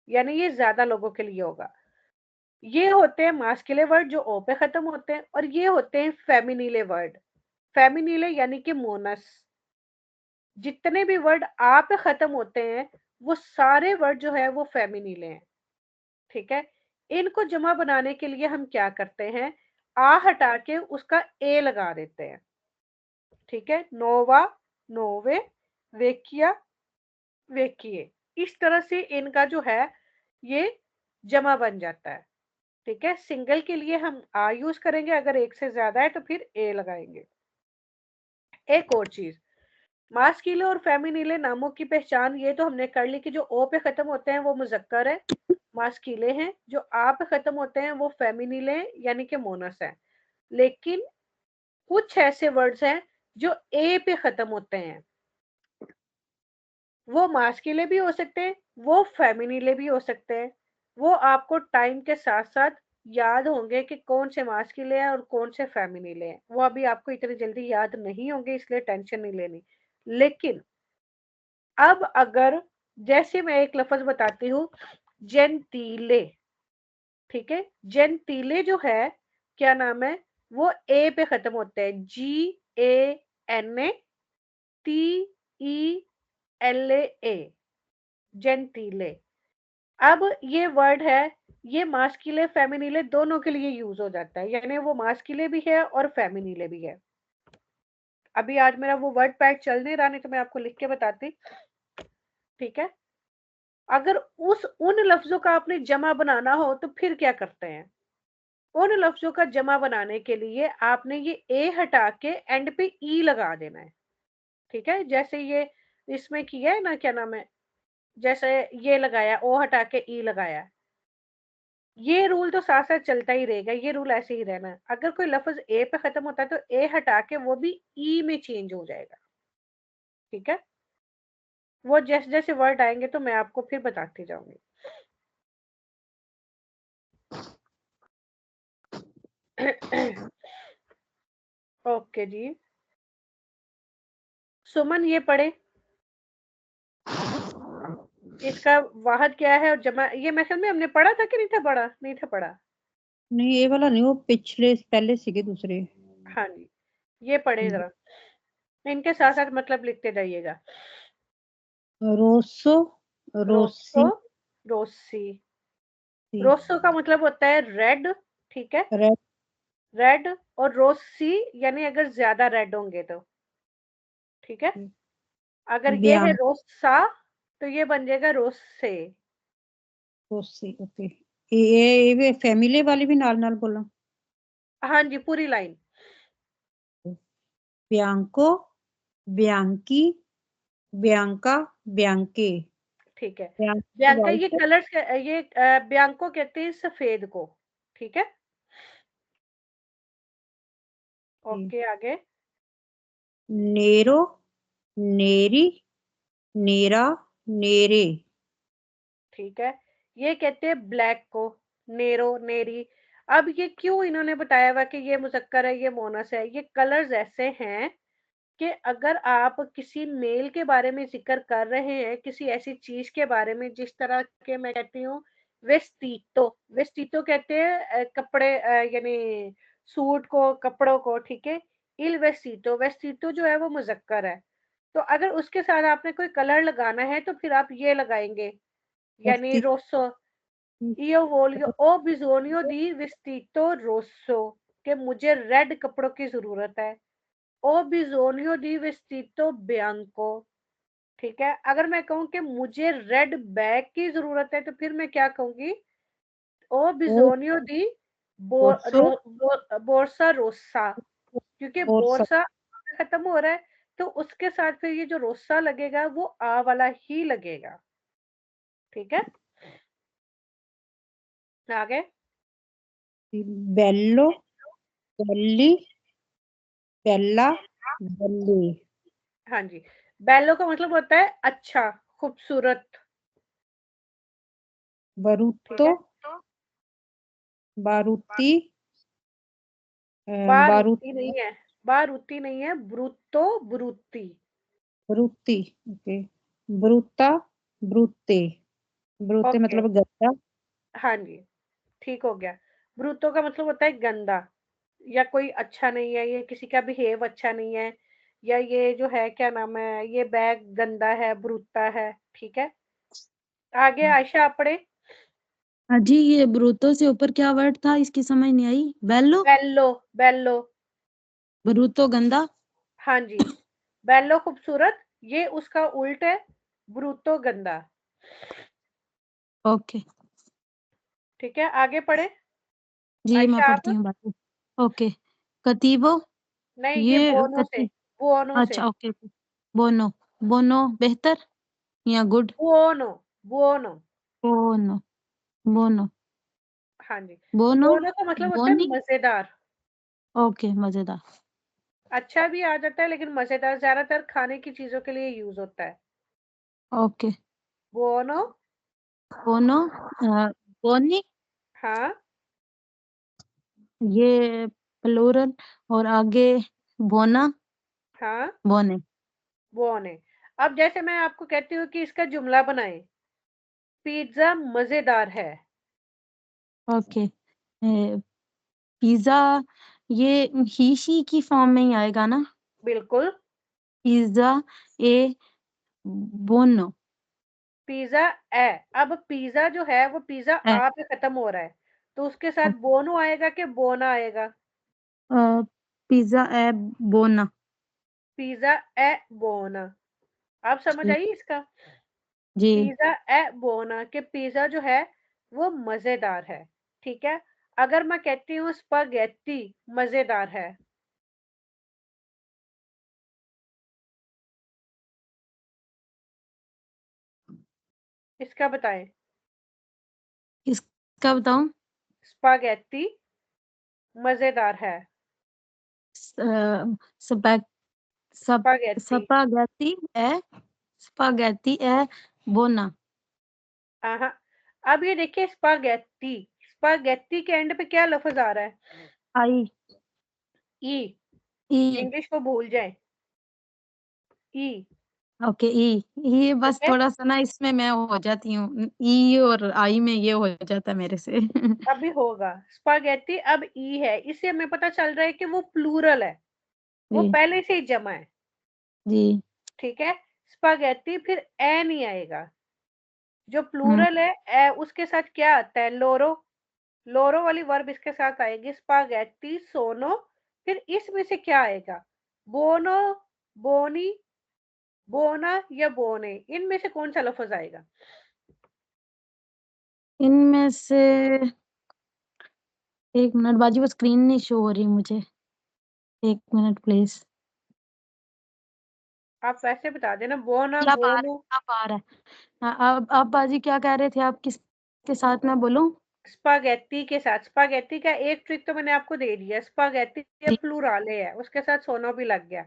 यानी ये ज्यादा लोगों के लिए होगा। ये होते हैं मास्कुलिन वर्ड जो ओ पे खत्म होते हैं, और ये होते हैं फेमिनिले वर्ड। फेमिनिले यानी कि मोनस। जितने भी वर्ड आ पे खत्म होते हैं वो सारे वर्ड जो है वो फेमिनिले हैं, ठीक है। इनको जमा बनाने के लिए हम क्या करते हैं, आ हटा के उसका ए लगा देते हैं, ठीक है। नोवा, नोवे, वेकिया, वेकिए। इस तरह से इनका जो है ये जमा बन जाता है, ठीक है। सिंगल के लिए हम आ यूज करेंगे, अगर एक से ज्यादा है तो फिर ए लगाएंगे। एक और चीज, मास्किले और फेमिनिले नामों की पहचान ये तो हमने कर ली कि जो ओ पे खत्म होते हैं वो मुजक्कर है, मास्किले हैं, जो आ पे खत्म होते हैं वो फेमिनिले यानी कि मोनस है। लेकिन कुछ ऐसे वर्ड्स हैं जो ए पे खत्म होते हैं, वो मास्किले भी हो सकते हैं, वो फेमिनिले भी हो सकते हैं। वो आपको टाइम के साथ साथ याद होंगे कि कौन से मास्किले हैं और कौन से फेमिनिले हैं। वो अभी आपको इतनी जल्दी याद नहीं होंगे, इसलिए टेंशन नहीं लेनी। लेकिन अब अगर जैसे मैं एक लफ्ज बताती हूँ, जेंटीले, ठीक है। जेंटीले जो है, क्या नाम है, वो ए पे खत्म होता है, GANA TELA, जेंटीले। अब ये वर्ड है, ये मास्किले फेमिनिले दोनों के लिए यूज हो जाता है, यानी वो मास्किले भी है और फेमिनिले भी है। अभी आज मेरा वो वर्ड पैड चल नहीं रहा, नहीं तो मैं आपको लिख के बताती, ठीक है। अगर उन लफ्जों का आपने जमा बनाना हो तो फिर क्या करते हैं, उन लफ्जों का जमा बनाने के लिए आपने ये ए हटा के एंड पे ई लगा देना है, ठीक है। जैसे ये इसमें किया है ना, क्या नाम है, जैसे ये लगाया, ओ हटा के ई लगाया, ये रूल तो साथ साथ चलता ही रहेगा, ये रूल ऐसे ही रहना है। अगर कोई लफ्ज ए पे खत्म होता है तो ए हटा के वो भी ई में चेंज हो जाएगा, ठीक है। वो जैसे जैसे वर्ड आएंगे तो मैं आपको फिर बताती जाऊंगी। ओके जी, सुमन ये पढ़े, इसका वाहद क्या है और जमा, ये मैं ख्याल में हमने पढ़ा था कि नहीं था पढ़ा, नहीं था पढ़ा। नहीं ये वाला नहीं, वो पिछले पहले सीखे दूसरे। हाँ जी, ये पढ़े जरा, इनके साथ साथ मतलब लिखते जाइएगा। रोसो, रोसी, रोसो, रोसी। रोसो का मतलब होता है रेड, ठीक है, रेड, रेड। और रोसी यानी अगर ज्यादा रेड होंगे तो, ठीक है। अगर ये है ब्याम, रोसा तो ये बन जाएगा रोसे। रोसी, ओके। ये फैमिली वाली भी नाल नाल बोला। हाँ जी, पूरी लाइन। ब्यांको, ब्यांकी, ब्यांका, ब्यांके। ठीक है, ब्यांको ब्यांका ये वाइट, कलर्स, ये ब्यांको कहते हैं सफेद को, ठीक है। ओके, आगे। नेरो, नेरी, नेरा, नेरे। ठीक है, ये कहते हैं ब्लैक को, नेरो, नेरी। अब ये क्यों इन्होंने बताया हुआ कि ये मुजक्कर है ये मोनस है, ये कलर्स ऐसे हैं कि अगर आप किसी मेल के बारे में जिक्र कर रहे हैं, किसी ऐसी चीज के बारे में, जिस तरह के मैं कहती हूँ वेस्टीतो, वेस्टीतो कहते हैं कपड़े यानी सूट को, कपड़ों को, ठीक है। इल वेस्टीतो, वेस्टीतो जो है वो मुजक्कर है, तो अगर उसके साथ आपने कोई कलर लगाना है तो फिर आप ये लगाएंगे, यानी Roseau. io voglio ho bisogno di vestito rosso, कि मुझे रेड कपड़ों की जरूरत है। ho bisogno di vestito bianco, ठीक है। अगर मैं कहूँ कि मुझे रेड बैग की जरूरत है तो फिर मैं क्या कहूंगी, हो bisogno di बोर्सा रोसा, क्योंकि बोर्सा खत्म हो रहा है तो उसके साथ फिर ये जो रोसा लगेगा वो आ वाला ही लगेगा, ठीक है। आगे बेल्लो, बेल्ली, बेल्ला, बेल्ली। हाँ जी, बेलो का मतलब होता है अच्छा, खूबसूरत, ठीक बरूतो, है। बारूती, बारूत, बारूती नहीं है, बारूती नहीं है, ब्रूतो, ब्रूती। बरूती, ओके। ब्रूता, ब्रूते, ब्रूते ओके, मतलब गद्दा। हाँ जी, ठीक हो गया। ब्रूतो का मतलब होता है गंदा, या कोई अच्छा नहीं है, ये किसी का बिहेव अच्छा नहीं है, या ये जो है क्या नाम है, ये बैग गंदा है, ब्रूता है, ठीक है। आगे आयशा आप पढ़े। हाँ जी, ये ब्रूतो से ऊपर क्या वर्ड था, इसकी समझ नहीं आई। बेल्लो, बेल्लो, बेल्लो, ब्रूतो गंदा। हाँ जी, बेल्लो खूबसूरत, ये उसका उल्ट है, ब्रूतो गंदा, ओके ठीक है। आगे पढ़े जी, मैं आयशा आप। पढ़ती हूँ बाकी। ओके, कतीबो, नहीं, ये ये बोनो से, कती, बोनो से, अच्छा ओके। बोनो, बोनो बेहतर या गुड। बुओनो, बुओनो, बोनो, बोनो, हाँ जी। बोनो, बुओनो का मतलब होता है बोनी, मजेदार। ओके मजेदार। अच्छा भी आ जाता है लेकिन मजेदार ज्यादातर खाने की चीजों के लिए यूज होता है। ओके, बुओनो, बोनो, बोनी, हाँ, ये प्लूरल, और आगे बोना, हाँ, बोने। बुओने। अब जैसे मैं आपको कहती हूँ कि इसका जुमला बनाएं, पिज्जा मजेदार है। ओके, पिज्जा, ये ही शी की फॉर्म में ही आएगा ना। बिल्कुल, पिज्जा ए बोनो, पिज्जा है। अब पिज्जा जो है वो पिज्जा ए, आ पे खत्म हो रहा है, तो उसके साथ बोनो आएगा कि बोना आएगा। पिज्जा ए बोना। पिज्जा ए बोना, आप समझ जी आई इसका। जी, पिज्जा ए बोना के पिज्जा जो है वो मजेदार है, ठीक है। अगर मैं कहती हूँ स्पागेटी मजेदार है, इसका बताएं। किसका बताऊं। स्पागेटी मजेदार है, स्पैग सप स्पागेटी। स्पागेटी ए, स्पागेटी ए बोना। हाँ, अब ये देखिए स्पागेटी, स्पागेटी के एंड पे क्या लफ्ज आ रहा है, आई, ई। ई, इंग्लिश को भूल जाए, ई, ओके ई, ये ठीक बस है। थोड़ा सा ना इसमें मैं हो जाती हूँ, ई और आई में ये हो जाता है मेरे से। अभी होगा स्पागेटी, अब ई है, इससे हमें पता चल रहा है कि वो प्लूरल है, वो जी पहले से ही जमा है, जी, ठीक है। स्पागेटी फिर ए नहीं आएगा, जो हम्म, प्लूरल है ए उसके साथ क्या आता है, लोरो, लोरो वाली वर्ब इसके साथ आएगी, स्पागेटी सोनो, फिर इसमें से क्या आएगा, बोनो, बोनी, बोना या बोने, इनमें से कौन सा लफ्ज आएगा। इनमें से एक मिनट बाजी, वो स्क्रीन नहीं शो हो रही मुझे, एक मिनट प्लीज। आप वैसे बता देना, बोना, अब आ रहा बोनो। है, अब आ रहा है। हाँ, अब बाजी क्या कह रहे थे आप, किसके साथ मैं बोलूं। स्पागेटी के साथ, स्पागेटी का एक ट्रिक तो मैंने आपको दे दिया, स्पागेटी ये जी प्लूराले है, उसके साथ सोनो भी लग गया,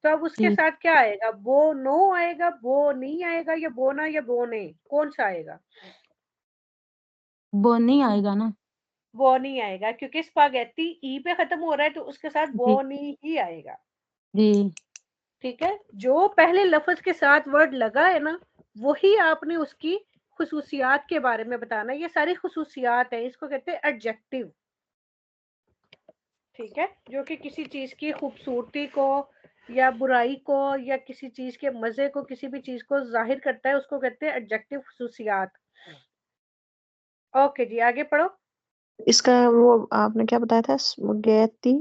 तो अब उसके जी, साथ क्या आएगा, बो नो आएगा, बो नहीं आएगा, या बोना या बोने, कौन सा आएगा। वो नहीं आएगा ना। वो नहीं आएगा क्योंकि स्पागेटी ई पे खत्म हो रहा है, तो उसके साथ जी बोनी ही आएगा, जी, ठीक है। जो पहले लफ्ज के साथ वर्ड लगा है ना, वही आपने उसकी खुसूसियात के बारे में बताना, ये सारी खुसूसियात है, इसको कहते हैं एडजेक्टिव। ठीक है, जो कि किसी चीज की खूबसूरती को या बुराई को या किसी चीज के मजे को, किसी भी चीज को जाहिर करता है, उसको कहते हैं एडजेक्टिव खुसूसियात। ओके जी, आगे पढ़ो। इसका वो आपने क्या बताया था, स्पगेटी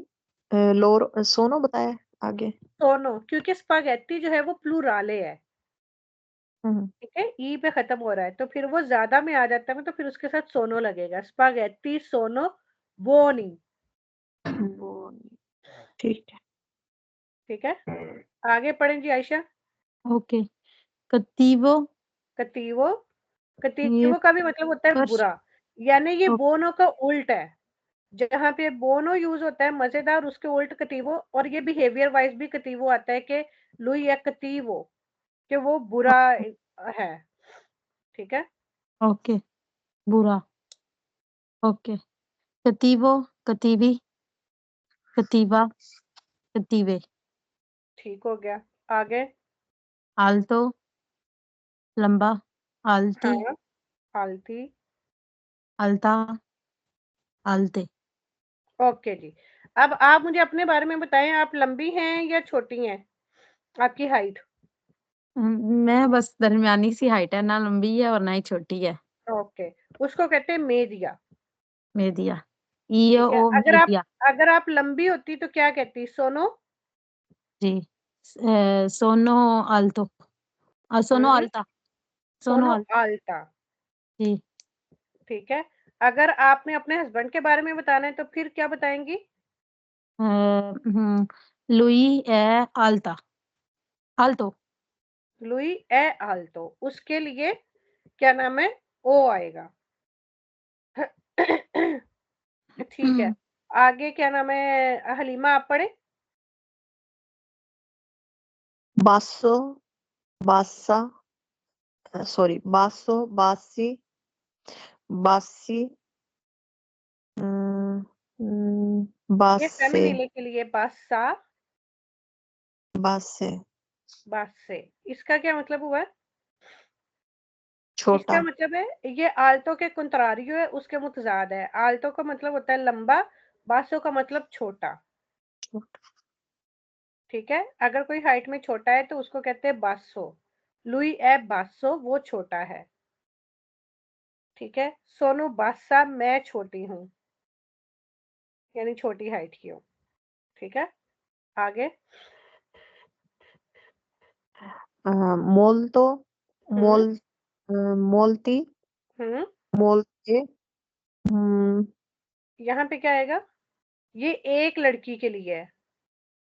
लोर सोनो बताया आगे। सोनो, क्योंकि स्पागेटी जो है वो प्लूराले है, हम्म, ठीक है, ई पे खत्म हो रहा है, तो फिर वो ज्यादा में आ जाता है, तो फिर उसके साथ सोनो लगेगा, स्पागेटी सोनो बोनी। वो ठीक है। ठीक है, आगे पढ़ें जी आयशा। ओके। कतीवो, कतीवो, ये कतीवो का भी मतलब होता है फर्श। बुरा, यानी ये ओ- बोनो का उल्ट है। जहाँ पे बोनो यूज होता है मजेदार, उसके उल्ट कतीवो, और ये बिहेवियर वाइज भी कतीवो आता है कि लुई या कतीवो, कि वो बुरा है। ठीक है, ओके, बुरा। ओके। कतीवो, कतीवी, कतीवा, कतीवे। ठीक हो गया, आगे। आल्तो, लंबा, आलती, हाँ, आलती। आलता, आलते। ओके जी, अब आप मुझे अपने बारे में बताएं, आप लंबी हैं या छोटी हैं, आपकी हाइट। मैं बस दरमियानी सी हाइट है, ना लंबी है और ना ही छोटी है। ओके, उसको कहते हैं मेदिया। मेदिया, ईयो ठीक है, ओ मेदिया। अगर आप लंबी होती तो क्या कहती, सोनो। जी। सोनो आल्तो, सोनो हम्म, आल्ता, सोनो सोनो आल्ता। आल्टा। जी। ठीक है, अगर आपने अपने हस्बैंड के बारे में बताना है तो फिर क्या बताएंगी। लुई ए आल्ता, आल्तो। लुई ए आल्टो, उसके लिए क्या नाम है, ओ आएगा। ठीक है, आगे क्या नाम है, हलीमा आप पढ़े। बासो, बासा, सॉरी, बासो, बासी, बासी, ये बासे, फेमिनिले के लिए बासा, बासे, बासे, इसका क्या मतलब हुआ है। छोटा, इसका मतलब है ये आल्टो के कंट्रारियो है, उसके मुतजाद है। आल्टो का मतलब होता है लंबा, बासो का मतलब छोटा। ठीक है, अगर कोई हाइट में छोटा है तो उसको कहते हैं बासो। लुई ए बासो, वो छोटा है। ठीक है, सोनू बासा, मैं छोटी हूँ, यानी छोटी हाइट की हूँ। ठीक है, आगे। मोल्तो, हम्म, मोल, मोल्ती, हम्म, मोल्ते, हम्म, यहाँ पे क्या आएगा, ये एक लड़की के लिए है,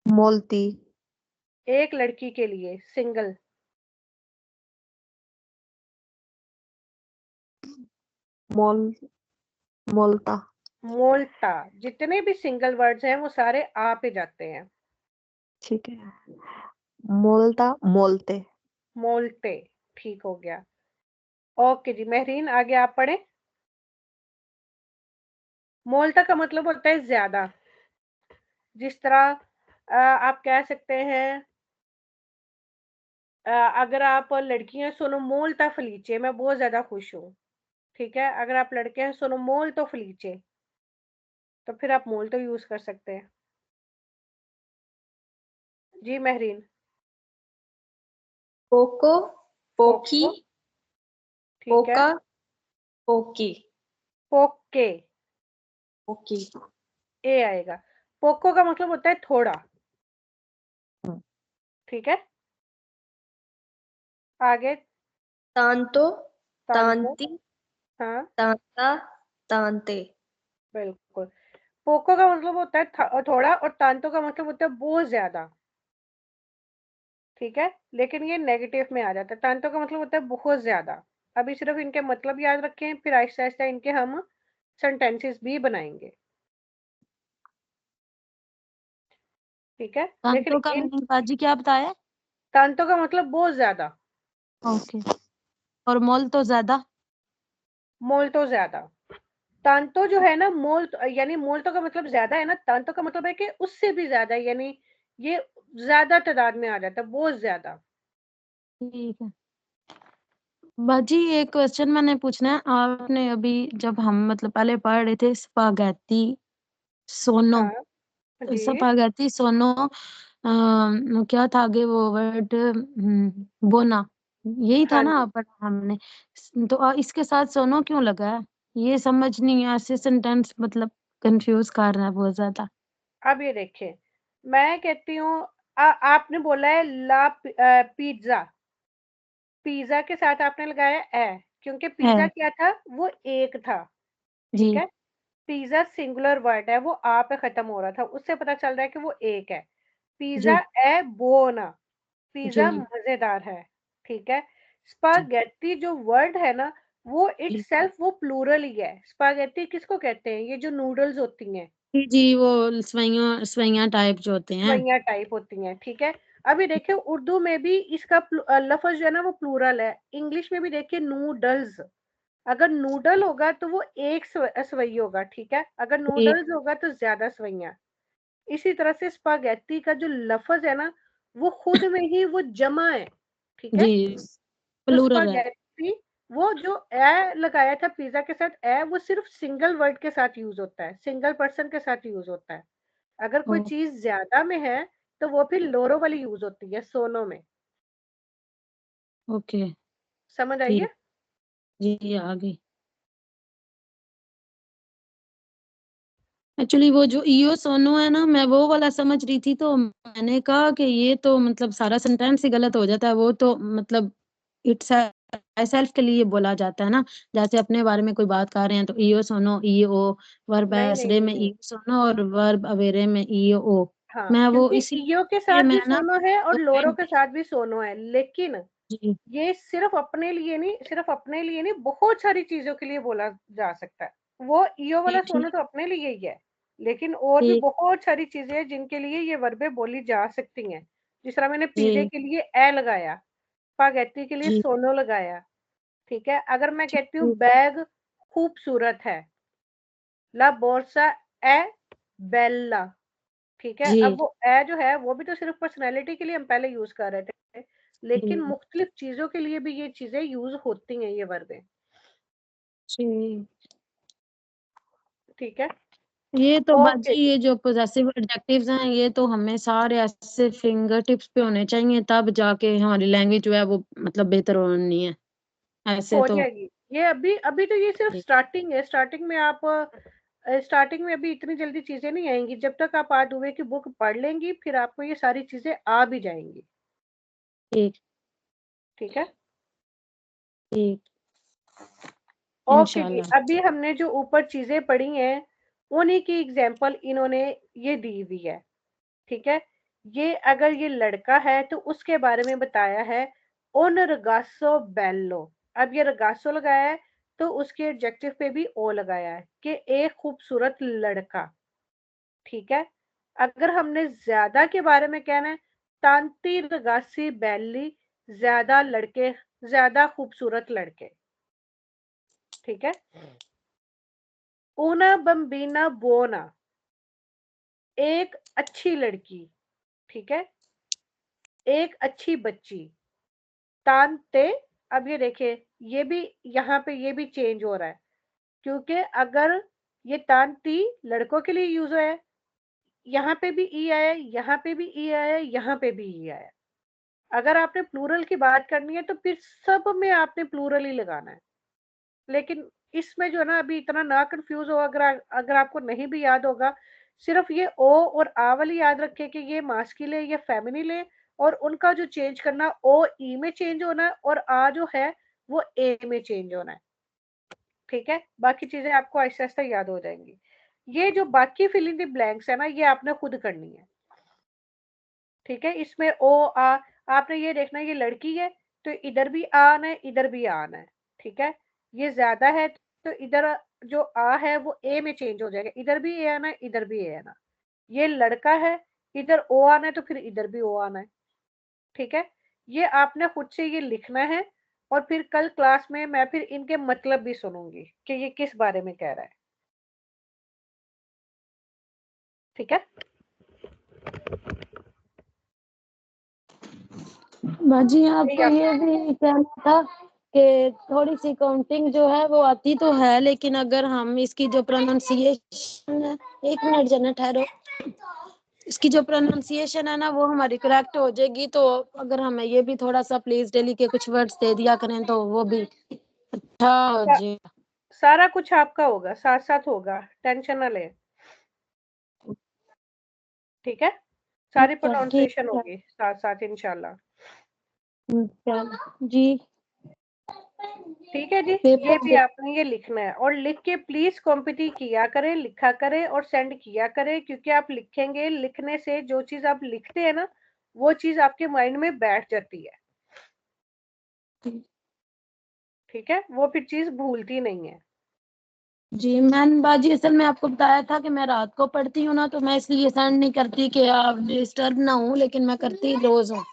मोल्ती, एक लड़की के लिए, सिंगल। मोल, मोल्ता, मोल्टा, जितने भी सिंगल वर्ड्स हैं वो सारे आ पे जाते हैं। ठीक है। मोल्ता, मोलते, मोल्टे, ठीक हो गया। ओके जी, महरीन आगे आप पढ़े। मोल्टा का मतलब होता है ज्यादा, जिस तरह आप कह सकते हैं, अगर आप लड़कियां सोनो मोल्टा फलीचे, मैं बहुत ज्यादा खुश हूँ। ठीक है, अगर आप लड़के हैं सोनो मोल्टो फलीचे, तो फिर आप मोल्टो यूज कर सकते हैं। जी महरीन। पोको, पोकी, पोको, ठीक है। पोका, पोकी, पोके, पोकी। ए आएगा। पोको का मतलब होता है थोड़ा। हम्म, ठीक है, आगे। तांतो, तांतो, तांती, हाँ, तांता, तांते। बिल्कुल। पोको का मतलब होता है थोड़ा, और तांतो का मतलब होता है बहुत ज्यादा। ठीक है, लेकिन ये नेगेटिव में आ जाता है, तांतो का मतलब होता है बहुत ज्यादा। अभी सिर्फ इनके मतलब याद रखें, फिर आहिस्ता आहिस्ता इनके हम सेंटेंसेस भी बनाएंगे। ठीक है, लेकिन तांतो का इन मीनिंग बाजी क्या बताया? तांतो का मतलब बहुत ज्यादा, ओके। और मोल तो ज्यादा। मोल्टो ज्यादा। तांतो जो है ना, मोल यानी मोल्टो का मतलब ज्यादा है ना, तांतो का मतलब है कि उससे भी ज्यादा, यानी ये ज्यादा तादाद में आ जाता है, बहुत ज्यादा। ठीक है। बाजी एक क्वेश्चन मैंने पूछना है। आपने अभी जब हम मतलब पहले पढ़ रहे थे स्पागेटी सोनो, हाँ जी स्पागेटी सोनो क्या था आगे वो वर्ड बोना, यही था हाँ ना जी। पढ़ा हमने। तो इसके साथ सोनो क्यों लगा है? ये समझ नहीं है, ऐसे सेंटेंस मतलब कंफ्यूज कर रहा है बहुत ज्यादा। अब ये देखिए, मैं कहती हूँ आपने बोला है पिज्जा, पिज्जा के साथ आपने लगाया ए, क्योंकि पिज्जा है क्या था, वो एक था। ठीक जी है, पिज्जा सिंगुलर वर्ड है, वो आ पे खत्म हो रहा था, उससे पता चल रहा है कि वो एक है। पिज्जा जी है बोना, पिज्जा जी मजेदार है। ठीक है, जी स्पागेटी जो वर्ड है ना, वो जी इटसेल्फ वो प्लूरल ही है। स्पागेटी किसको कहते हैं? ये जो नूडल्स होती हैं, जी जी, वो सवैया सवैया टाइप जो होते हैं। सवैया टाइप होती हैं। ठीक है, अभी देखिए उर्दू में भी इसका लफ्ज जो है ना वो प्लूरल है। इंग्लिश में भी देखिए नूडल्स, अगर नूडल होगा तो वो एक सवई होगा। ठीक है, अगर जी नूडल्स होगा तो ज्यादा सवैया। इसी तरह से स्पागेटी का जो लफ्ज है ना, वो खुद में ही वो जमा है। ठीक है, जी तो प्लूरल है। स्पागेटी, वो जो ए लगाया था पिज्जा के साथ, ए वो सिर्फ सिंगल वर्ड के साथ यूज होता है, सिंगल पर्सन के साथ यूज होता है। अगर ओ, कोई चीज ज्यादा में है तो वो फिर लोरो वाली यूज होती है, सोनो में। ओके समझ आई है? ठीक। जी आ गई। एक्चुअली वो जो ईओ सोनो है ना, मैं वो वाला समझ रही थी, तो मैंने कहा कि ये तो मतलब सारा सेंटेंस ही गलत हो जाता है। वो तो मतलब इट्स सेल्फ के लिए बोला जाता है ना, जैसे अपने बारे में कोई बात कर रहे हैं तो ईओ सोनो ईओ, वर्ब नहीं नहीं एसरे नहीं में नहीं, ईओ सोनो और वर्ब अवेरे में ईओ। हाँ, मैं वो क्योंकि ईओ के इसीलिए साथ भी मैं ना सोनो है और लोरो के जी साथ भी सोनो है, लेकिन ये सिर्फ अपने लिए नहीं, सिर्फ अपने लिए नहीं, बहुत सारी चीजों के लिए बोला जा सकता है। वो ईओ वाला ठीक सोनो ठीक तो अपने लिए ही है, लेकिन और भी ठीक बहुत सारी चीजें हैं जिनके लिए ये वर्बें बोली जा सकती हैं। जिस तरह मैंने पिज्जे जी के लिए ए लगाया, स्पागेटी के लिए जी सोनो लगाया। ठीक है, अगर मैं ठीक कहती हूँ ठीक बैग खूबसूरत है, ला बोर्सा ए बेल्ला। ठीक है, अब जी वो ए जो है वो भी तो सिर्फ पर्सनैलिटी के लिए हम पहले यूज कर रहे थे, लेकिन जी मुख्तलिफ चीजों के लिए भी ये चीजें यूज होती हैं, ये वर्बें। जी। ठीक है, ये तो ओके बाजी, जी। ये जो पोजेसिव एडजेक्टिव्स हैं ये तो हमें सारे ऐसे फिंगर टिप्स पे होने चाहिए, तब जाके हमारी लैंग्वेज जो है वो मतलब बेहतर होनी है। ऐसे हो तो जाएगी, ये अभी अभी तो ये सिर्फ स्टार्टिंग है। स्टार्टिंग में आप स्टार्टिंग में अभी इतनी जल्दी चीजें नहीं आएंगी। जब तक आप आदुवे की बुक पढ़ लेंगी, फिर आपको ये सारी चीजें आ भी जाएंगी। ठीक ठीक है, ठीक ओके जी। इंशाल्लाह। अभी हमने जो ऊपर चीजें पढ़ी हैं, उन्हीं की एग्जाम्पल इन्होंने ये दी हुई है। ठीक है, ये अगर ये लड़का है तो उसके बारे में बताया है, ओन रगासो बेल्लो। अब ये रगासो लगाया है तो उसके एडजेक्टिव पे भी ओ लगाया है कि एक खूबसूरत लड़का। ठीक है, अगर हमने ज्यादा के बारे में कहना है, तांती रगासी बेल्ली, ज्यादा लड़के, ज्यादा खूबसूरत लड़के। ठीक है, ऊना बम्बीना बोना, एक अच्छी लड़की। ठीक है, एक अच्छी बच्ची। तानते, अब ये देखिए, ये भी यहाँ पे ये भी चेंज हो रहा है, क्योंकि अगर ये तानती लड़कों के लिए यूज है, यहाँ पे भी ई आया, यहाँ पे भी ई आया, यहाँ पे भी ई आया। अगर आपने प्लूरल की बात करनी है तो फिर सब में आपने प्लूरल ही लगाना है। लेकिन इसमें जो है ना, अभी इतना ना कंफ्यूज हो, अगर आपको नहीं भी याद होगा, सिर्फ ये ओ और आ वाली याद रखे कि ये मास्किल है या फेमिनिल है, और उनका जो चेंज करना, ओ ई में चेंज होना है और आ जो है वो ए में चेंज होना है। ठीक है, बाकी चीजें आपको आहिस्ता आहिस्ता याद हो जाएंगी। ये जो बाकी फिलिंग द ब्लैंक्स है ना, ये आपने खुद करनी है। ठीक है, इसमें ओ आ, आपने ये देखना है, ये लड़की है तो इधर भी आ आना है, इधर भी आ आना है। ठीक है, ये ज्यादा है तो इधर जो आ है वो ए में चेंज हो जाएगा, इधर भी ए आना है, इधर भी ए आना। ये लड़का है, इधर ओ आना है तो फिर इधर भी ओ आना है। ठीक है, ये आपने खुद से ये लिखना है, और फिर कल क्लास में मैं फिर इनके मतलब भी सुनूंगी कि ये किस बारे में कह रहा है। ठीक है, बाजी आपको या ये भी कहना था कि थोड़ी सी काउंटिंग जो है वो आती तो है, लेकिन अगर हम इसकी जो प्रोनाउंसिएशन है, एक मिनट जना ठहरो, इसकी जो प्रोनाउंसिएशन है ना वो हमारी करेक्ट हो जाएगी। तो अगर हमें ये भी थोड़ा सा प्लीज डेली के कुछ वर्ड्स दे दिया करें तो वो भी अच्छा हो जाएगा। सारा कुछ आपका होगा, साथ साथ होगा, टेंशन ना ले, ठीक है। सारी ठीक है, प्रोनाउंसिएशन ठीक है। होगी साथ साथ इंशाल्लाह। जी ठीक है जी। ये पेपर भी आपने ये लिखना है और लिख के प्लीज कॉम्पिटी किया करें, लिखा करें और सेंड किया करें, क्योंकि आप लिखेंगे, लिखने से जो चीज आप लिखते हैं ना वो चीज आपके माइंड में बैठ जाती है, ठीक है, वो फिर चीज भूलती नहीं है। जी मैंने बाजी असल में आपको बताया था कि मैं रात को पढ़ती हूँ ना, तो मैं इसलिए सेंड नहीं करती कि आप डिस्टर्ब ना हूँ, लेकिन मैं करती रोज हूँ।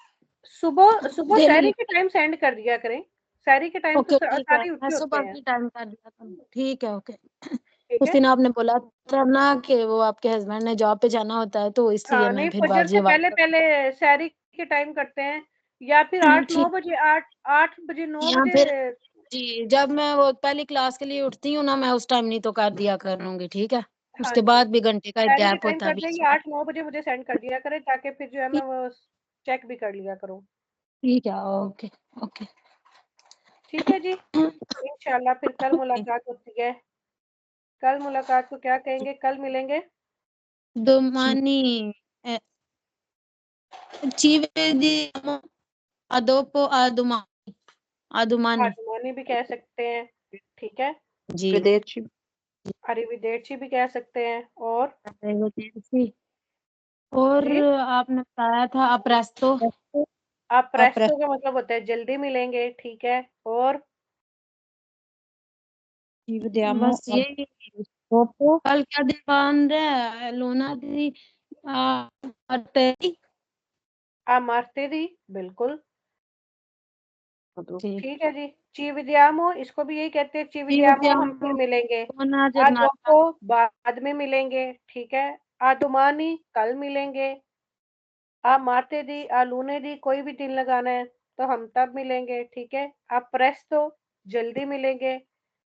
सुबह सुबह डेली शहरी के टाइम सेंड कर दिया करें, शहरी के टाइम तो ओके ठीक है, सारे मैं उठे होते सुबह हैं, की टाइम कर दिया था। ठीक है, ओके। ठीक उस है। दिन आपने बोला था ना कि वो आपके हस्बैंड ने जॉब पे जाना होता है, तो इसलिए हाँ मैं नहीं, फिर फजर बाजी से आवाज पहले पहले शहरी के टाइम करते हैं, या फिर 8-9 ठीक बजे, 8 बजे 9 या बजे। फिर जी जब मैं वो पहली क्लास के लिए उठती हूँ ना, मैं उस टाइम नहीं तो कर दिया करूंगी, ठीक है। हाँ उसके जी, बाद भी घंटे का एक शहरी के गैप टाइम होता है कर बीच देंगे, में। 8-9 बजे मुझे सेंड कर दिया करें, ताकि फिर जो है मैं वो चेक भी कर लिया करूँ। ठीक है, ओके ओके। ठीक है जी, इंशाल्लाह फिर कल मुलाकात होती है। कल मुलाकात को क्या कहेंगे, कल मिलेंगे। दुमानी चीवेदी अदोपो आदुमानी आदुमानी आदमानी भी कह सकते हैं, ठीक है। जी। विदेशी अरिविदेर्ची भी कह सकते हैं, और और जी आपने बताया था अप्रेस्तो। आप अप्रैल प्रेस्तो का मतलब होता है जल्दी मिलेंगे, ठीक है। और विद्यामो बस यही। अदोपो कल क्या दिन है लोना दी अटेरी। आमारते दी, बिल्कुल ठीक ठीक है जी। ची विद्यामो, इसको भी यही कहते हैं, ची जी विद्यामो हम फिर उद्यम मिलेंगे। लोना जरनाता। आदोपो बाद में मिलेंगे, ठीक है। आदुमानी कल मिलेंगे। आप मारते दी, आलूने दी, कोई भी दिन लगाना है तो हम तब मिलेंगे, ठीक है। आप प्रेस्तो जल्दी मिलेंगे।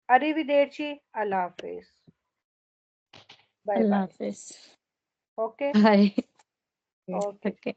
अरिविदेर्ची, अल्लाह हाफिज, बाय अल्लाह बाय। हाफिज। Okay bye. ओके। ओके।